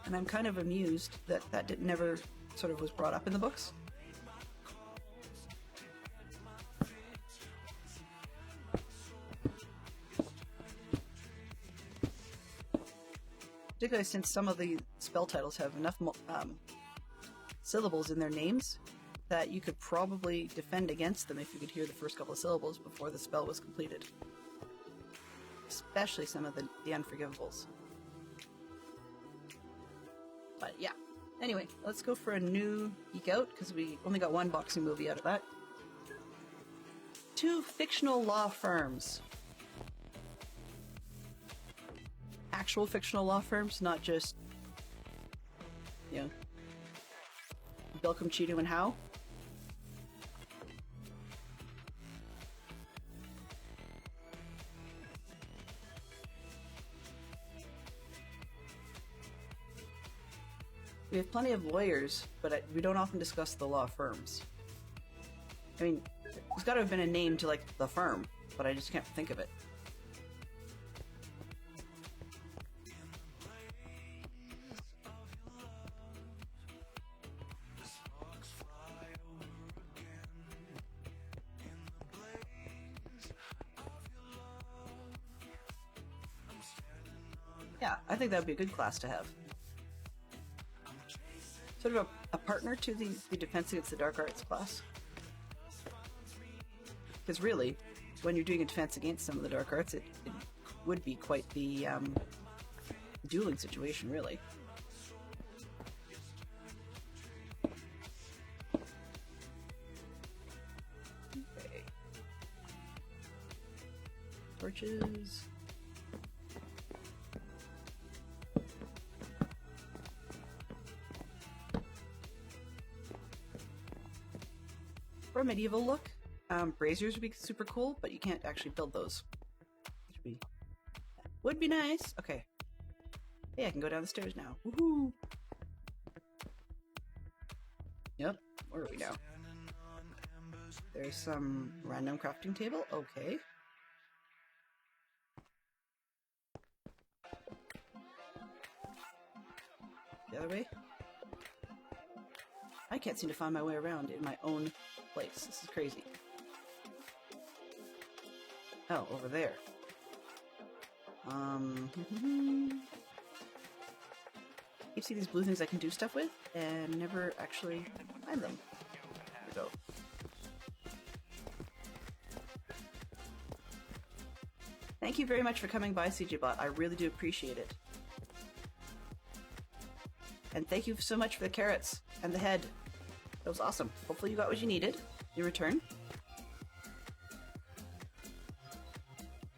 And I'm kind of amused that never sort of was brought up in the books. Particularly since some of the spell titles have enough syllables in their names that you could probably defend against them if you could hear the first couple of syllables before the spell was completed. Especially some of the Unforgivables. But yeah. Anyway, let's go for a new geek out, because we only got one boxing movie out of that. 2 fictional law firms. Actual fictional law firms, not just, Belcom, Cheatham, and Howe. We have plenty of lawyers, but we don't often discuss the law firms. I mean, there's got to have been a name to, the firm, but I just can't think of it. Yeah, I think that would be a good class to have. Sort of a partner to the Defense Against the Dark Arts class. Because really, when you're doing a defense against some of the dark arts, it would be quite the dueling situation, really. Okay. torches. For a medieval look, braziers would be super cool, but you can't actually build those. Which would be nice. Okay. Hey, I can go down the stairs now. Woohoo! Yep. Where are we now? There's some random crafting table. Okay. The other way? I can't seem to find my way around in my own place. This is crazy. Oh, over there. You see these blue things I can do stuff with, and never actually find them. There we go. Thank you very much for coming by, CJBot. I really do appreciate it. And thank you so much for the carrots and the head. That was awesome. Hopefully you got what you needed in return.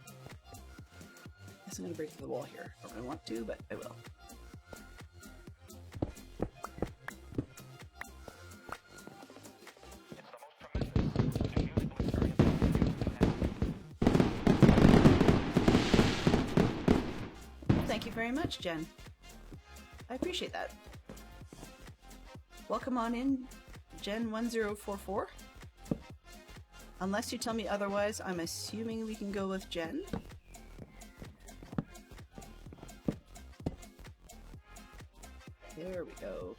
I guess I'm going to break through the wall here. I don't really want to, but I will. Thank you very much, Jen. I appreciate that. Welcome on in, Jen1044. Unless you tell me otherwise, I'm assuming we can go with Jen. There we go.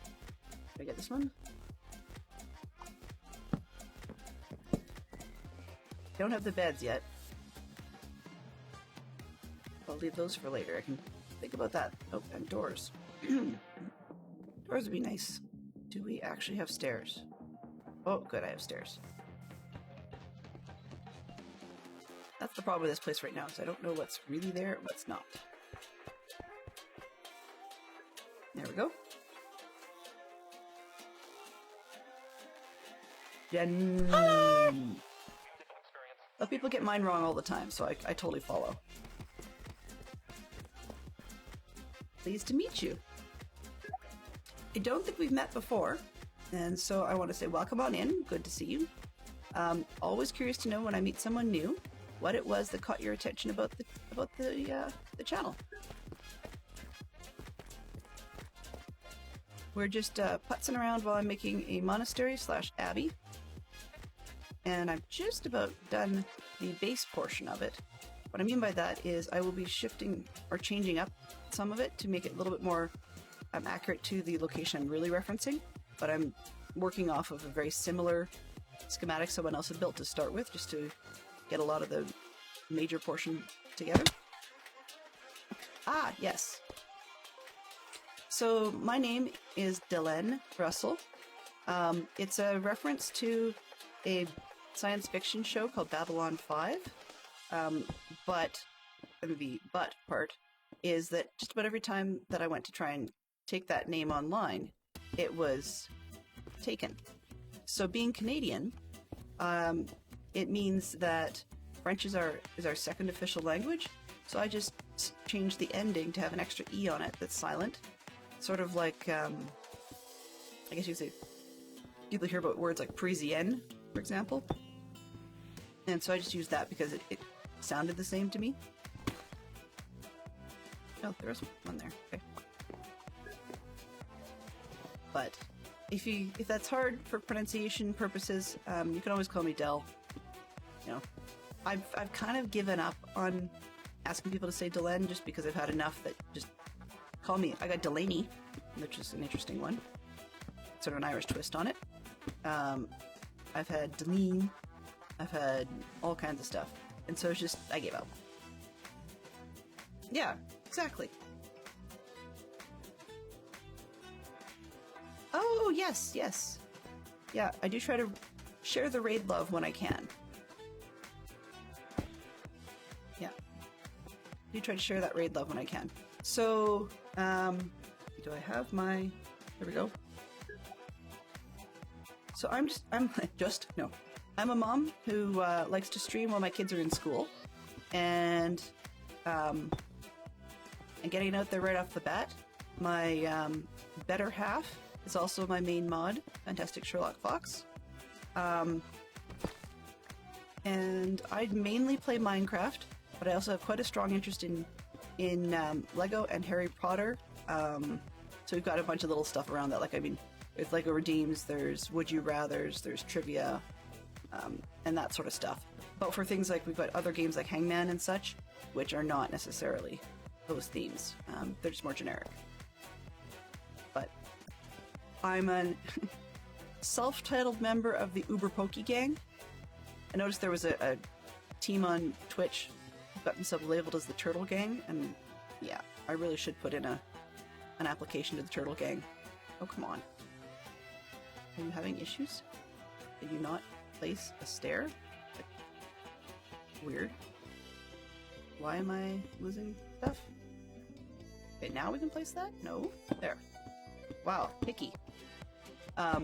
Can I get this one? Don't have the beds yet. I'll leave those for later. I can think about that. Oh, and doors. Doors would be nice. Do we actually have stairs? Oh, good, I have stairs. That's the problem with this place right now, is I don't know what's really there and what's not. There we go. Jen. Oh, people get mine wrong all the time, so I totally follow. Pleased to meet you. I don't think we've met before, and so I want to say welcome on in. Good to see you. Always curious to know when I meet someone new what it was that caught your attention about the channel. We're just putzing around while I'm making a monastery / abbey, and I'm just about done the base portion of it. What I mean by that is I will be shifting or changing up some of it to make it a little bit more accurate to the location I'm really referencing, but I'm working off of a very similar schematic someone else had built to start with, just to get a lot of the major portion together. Ah, yes. So my name is Dylan Russell. It's a reference to a science fiction show called Babylon 5. But the but part is that just about every time that I went to try and take that name online, it was taken. So being Canadian, it means that French is our second official language. So I just changed the ending to have an extra E on it that's silent. Sort of like, I guess you could say, people hear about words like Parisienne, for example. And so I just used that because it sounded the same to me. Oh, there was one there. Okay. But if that's hard for pronunciation purposes, you can always call me Del. You know, I've kind of given up on asking people to say Delenn just because I've had enough that just call me. I got Delaney, which is an interesting one. Sort of an Irish twist on it. I've had Deline. I've had all kinds of stuff. And so it's just, I gave up. Yeah, exactly. Oh, yes, yes. Yeah, I do try to share the raid love when I can. Yeah. I do try to share that raid love when I can. So, do I have my... There we go. So I'm a mom who likes to stream while my kids are in school. and getting out there right off the bat, my better half is also my main mod, Fantastic Sherlock Fox. And I mainly play Minecraft, but I also have quite a strong interest in Lego and Harry Potter. So we've got a bunch of little stuff around that. Like, I mean, there's Lego Redeems, there's Would You Rathers, there's trivia, and that sort of stuff. But for things like, we've got other games like Hangman and such, which are not necessarily those themes. They're just more generic. But I'm a self-titled member of the Uber Pokey Gang. I noticed there was a team on Twitch who got themselves labeled as the Turtle Gang, and yeah, I really should put in an application to the Turtle Gang. Oh, come on. Are you having issues? Did you not place a stair? Weird. Why am I losing stuff? Okay, now we can place that? No? There. Wow, picky. But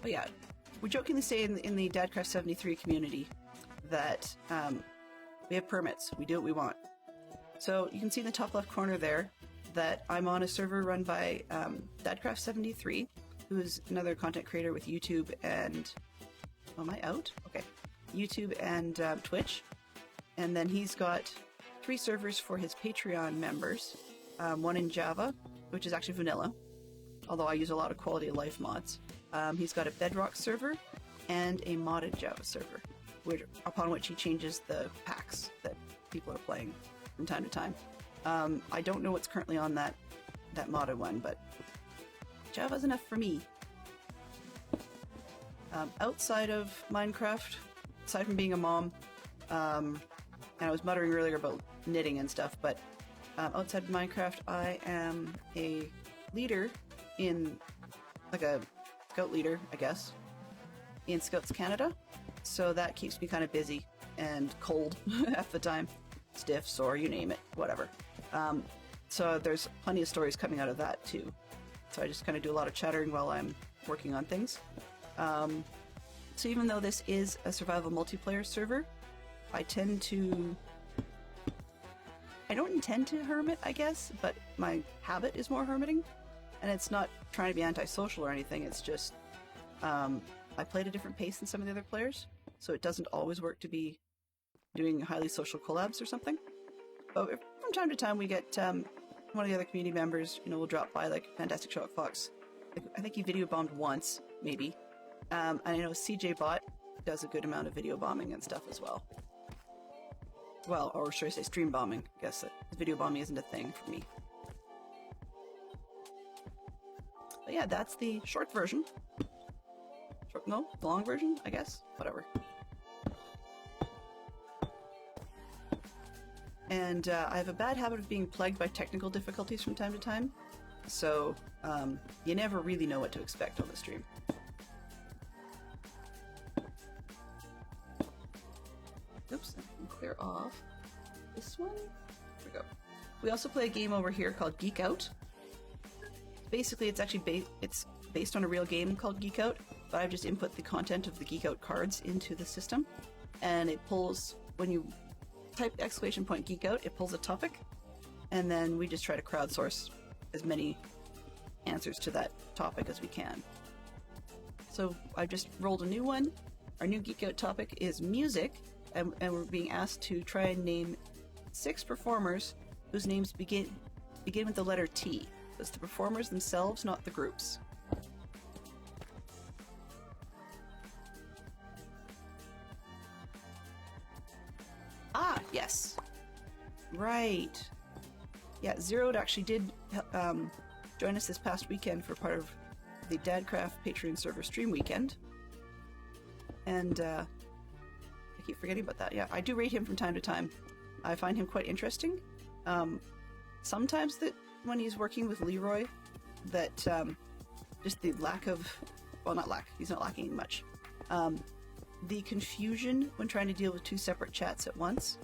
yeah, we jokingly say in the Dadcraft 73 community that we have permits. We do what we want. So you can see in the top left corner there that I'm on a server run by Dadcraft 73, who is another content creator with YouTube and... Oh, am I out? Okay. YouTube and Twitch. And then he's got 3 servers for his Patreon members. One in Java, which is actually vanilla, although I use a lot of quality of life mods. He's got a Bedrock server and a modded Java server, upon which he changes the packs that people are playing from time to time. I don't know what's currently on that modded one, but Java's enough for me. Outside of Minecraft, aside from being a mom, and I was muttering earlier about knitting and stuff, but outside of Minecraft, I am a leader in, like a scout leader, I guess, in Scouts Canada. So that keeps me kind of busy and cold half the time. Stiff, sore, you name it, whatever. So there's plenty of stories coming out of that too. So I just kind of do a lot of chattering while I'm working on things. So even though this is a survival multiplayer server, I don't intend to hermit, I guess, but my habit is more hermiting. And it's not trying to be antisocial or anything, it's just, I play at a different pace than some of the other players, so it doesn't always work to be doing highly social collabs or something. But from time to time we get one of the other community members, will drop by, like Fantastic Sherlock Fox. I think he video bombed once, maybe. And I know CJ Bot does a good amount of video bombing and stuff as well. Well, or should I say stream bombing? I guess video bombing isn't a thing for me. But yeah, that's the short version. No, the long version, I guess. Whatever. And I have a bad habit of being plagued by technical difficulties from time to time. So, you never really know what to expect on the stream. Oops, I can clear off this one. There we go. We also play a game over here called Geek Out. Basically, it's actually based on a real game called Geek Out, but I've just input the content of the Geek Out cards into the system, and it pulls, when you type !Geek Out, it pulls a topic, and then we just try to crowdsource as many answers to that topic as we can. So I just rolled a new one. Our new Geek Out topic is music, and we're being asked to try and name 6 performers whose names begin with the letter T. It's the performers themselves, not the groups. Ah, yes. Right. Yeah, Zeroed actually did join us this past weekend for part of the Dadcraft Patreon server stream weekend. And I keep forgetting about that. Yeah, I do rate him from time to time. I find him quite interesting. Sometimes that when he's working with Leroy, that just the lack of, well, not lack, he's not lacking much. The confusion when trying to deal with 2 separate chats at once,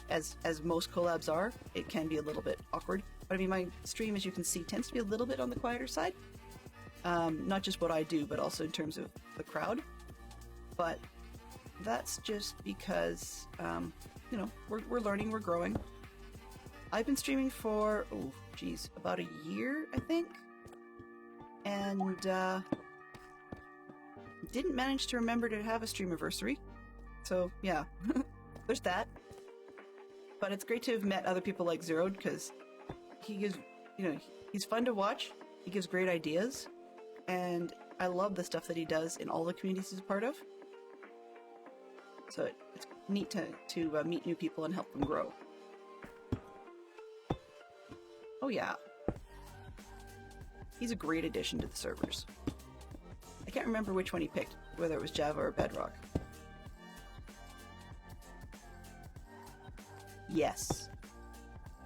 as most collabs are, it can be a little bit awkward. But I mean, my stream, as you can see, tends to be a little bit on the quieter side. Not just what I do, but also in terms of the crowd. But that's just because, you know, we're learning, we're growing. I've been streaming for, oh, geez, about a year, I think. And, didn't manage to remember to have a streamiversary. So, yeah, there's that. But it's great to have met other people like Zeroed, because he gives, you know, he's fun to watch, he gives great ideas, and I love the stuff that he does in all the communities he's a part of. So it's neat to meet new people and help them grow. Oh yeah. He's a great addition to the servers. I can't remember which one he picked, whether it was Java or Bedrock. Yes.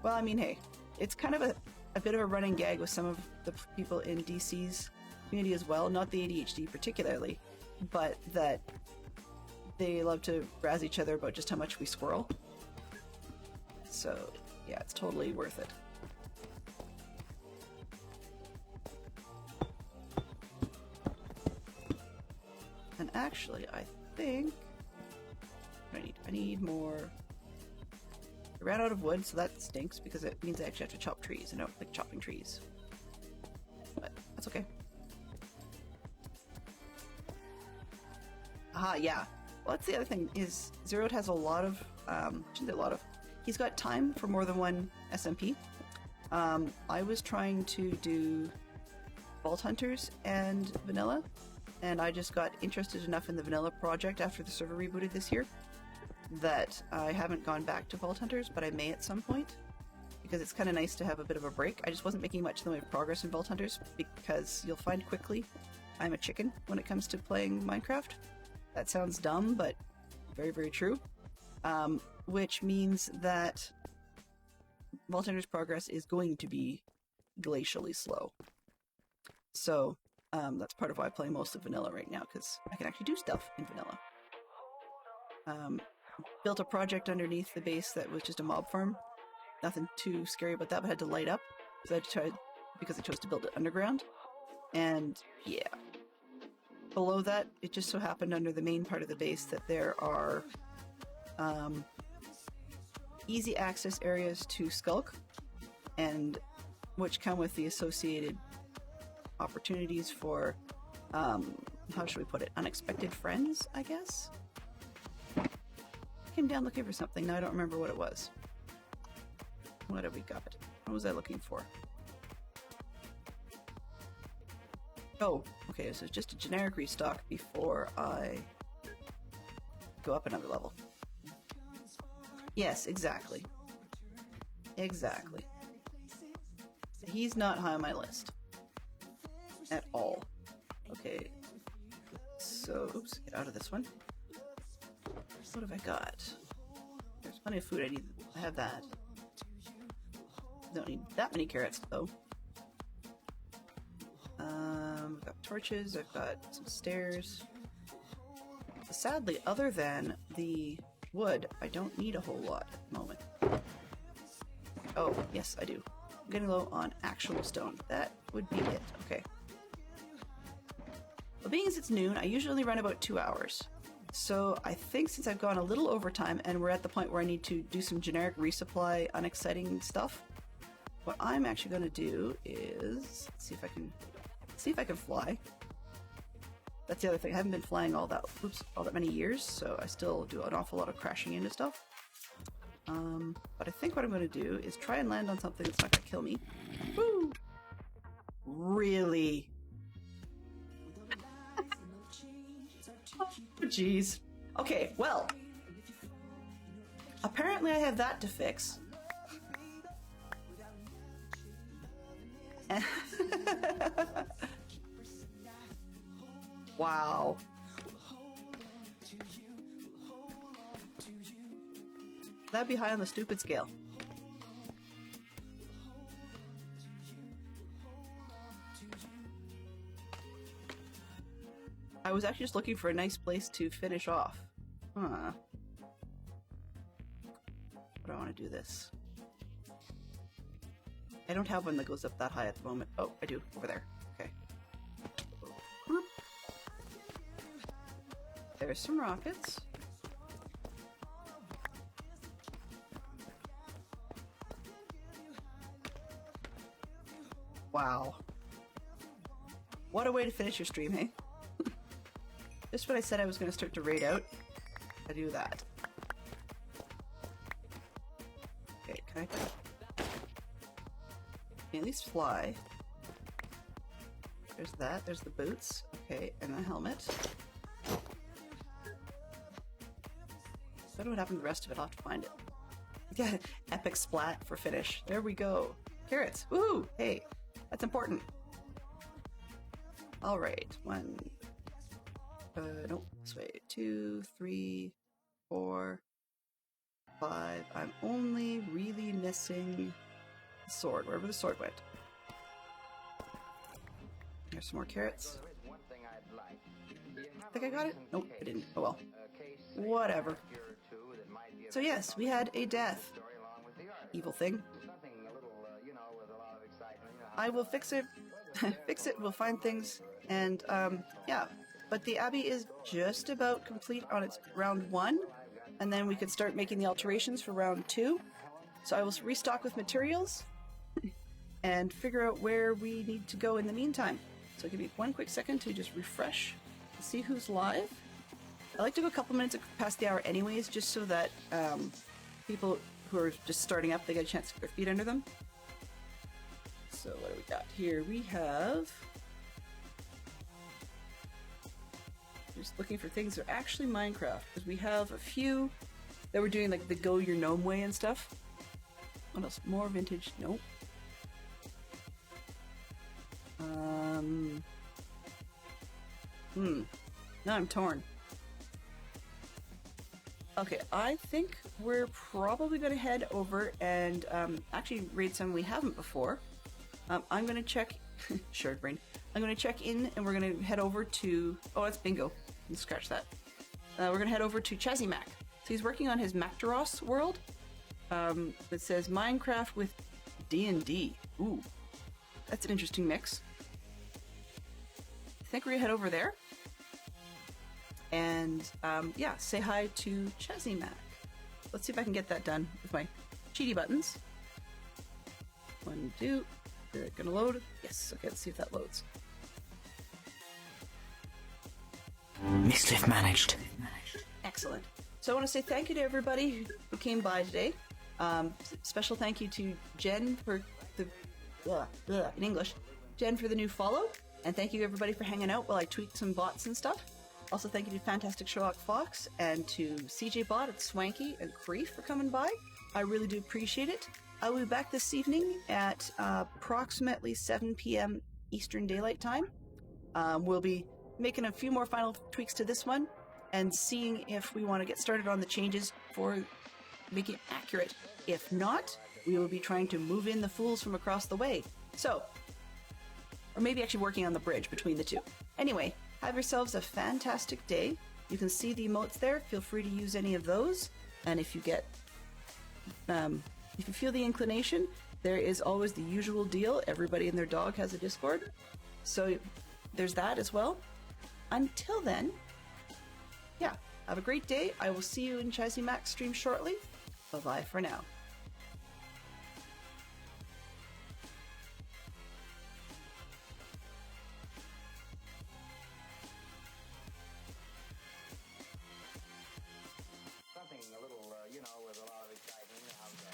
Well, I mean, hey, it's kind of a bit of a running gag with some of the people in DC's community as well, not the ADHD particularly, but that they love to razz each other about just how much we squirrel. So, yeah, it's totally worth it. And actually, I think I need more. I ran out of wood, so that stinks because it means I actually have to chop trees. I don't like chopping trees, but that's okay. Aha, yeah. Well, that's the other thing is Zeroed has a lot of, shouldn't say a lot of, he's got time for more than one SMP. I was trying to do Vault Hunters and Vanilla, and I just got interested enough in the Vanilla project after the server rebooted this year that I haven't gone back to Vault Hunters, but I may at some point, because it's kind of nice to have a bit of a break. I just wasn't making much in the way of progress in Vault Hunters, because you'll find quickly I'm a chicken when it comes to playing Minecraft. That sounds dumb, but very, very true. Which means that Vault Hunters progress is going to be glacially slow. So that's part of why I play most of Vanilla right now, because I can actually do stuff in Vanilla. Built a project underneath the base that was just a mob farm. Nothing too scary about that, but had to light up. So I tried, because I chose to build it underground. And yeah. Below that, it just so happened under the main part of the base that there are easy access areas to Skulk, and which come with the associated opportunities for, how should we put it, unexpected friends, I guess? Came down looking for something, now I don't remember what it was. What have we got? What was I looking for? Oh, okay, so it's just a generic restock before I go up another level. Yes, exactly. Exactly. He's not high on my list. At all. Okay. So, oops, get out of this one. What have I got? There's plenty of food I need. I have that. Don't need that many carrots, though. I've got torches, I've got some stairs. Sadly, other than the wood, I don't need a whole lot at the moment. Oh, yes, I do. I'm getting low on actual stone. That would be it. Okay. Well, being as it's noon, I usually run about 2 hours. So I think since I've gone a little overtime and we're at the point where I need to do some generic resupply, unexciting stuff, what I'm actually going to do is see if I can fly. That's the other thing. I haven't been flying all that many years, so I still do an awful lot of crashing into stuff. But I think what I'm going to do is try and land on something that's not going to kill me. Woo! Really? Oh, jeez. Okay, well. Apparently I have that to fix. Wow. That'd be high on the stupid scale. I was actually just looking for a nice place to finish off. Huh. How do I want to do this? I don't have one that goes up that high at the moment. Oh, I do. Over there. Okay. There's some rockets. Wow. What a way to finish your stream, hey? Just when I said I was going to start to raid out, I do that. Okay, can I at least fly? There's that. There's the boots. Okay, and the helmet. I don't know what happened to the rest of it. I'll have to find it. Yeah, epic splat for finish. There we go. Carrots. Woohoo! Hey, that's important. All right. 1. Nope. This way. 2, 3, 4, 5. I'm only really missing the sword. Wherever the sword went. There's some more carrots. I think I got it? Nope, I didn't. Oh well. Whatever. So yes, we had a death. Evil thing. I will fix it. Fix it, we'll find things. And, yeah. But the Abbey is just about complete on its round 1. And then we could start making the alterations for round 2. So I will restock with materials. And figure out where we need to go in the meantime. So give me 1 quick second to just refresh and see who's live. I like to go a couple minutes past the hour anyways, just so that people who are just starting up, they get a chance to get their feet under them. So what do we got here? We have... Just looking for things that are actually Minecraft, because we have a few that we're doing like the Go Your Gnome way and stuff. What else? More vintage? Nope. Now I'm torn. Okay, I think we're probably going to head over and actually raid some we haven't before. I'm going to check... Shared brain. I'm going to check in and we're going to head over to... Oh, that's bingo. Let's scratch that. We're going to head over to Chazzy Mac. So he's working on his Mactaros world. That says Minecraft with D&D. Ooh. That's an interesting mix. I think we're going to head over there. And, yeah, say hi to Chazzy Mac. Let's see if I can get that done with my cheaty buttons. 1, 2... Is it gonna load? Yes, okay, let's see if that loads. Mischief managed. Excellent. So I want to say thank you to everybody who came by today. Special thank you to Jen for the... in English. Jen for the new follow. And thank you everybody for hanging out while I tweaked some bots and stuff. Also thank you to Fantastic Sherlock Fox and to CJ Bot at Swanky and Creef for coming by. I really do appreciate it. I will be back this evening at approximately 7 p.m. Eastern Daylight Time. We'll be making a few more final tweaks to this one and seeing if we want to get started on the changes for making it accurate. If not, we will be trying to move in the fools from across the way. So, or maybe actually working on the bridge between the two. Anyway, have yourselves a fantastic day. You can see the emotes there. Feel free to use any of those. And if you get... if you feel the inclination, there is always the usual deal. Everybody and their dog has a Discord. So there's that as well. Until then, yeah, have a great day. I will see you in Chazzy Mac's stream shortly. Bye-bye for now. Something a little, with a lot of excitement out there.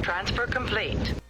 Transfer complete.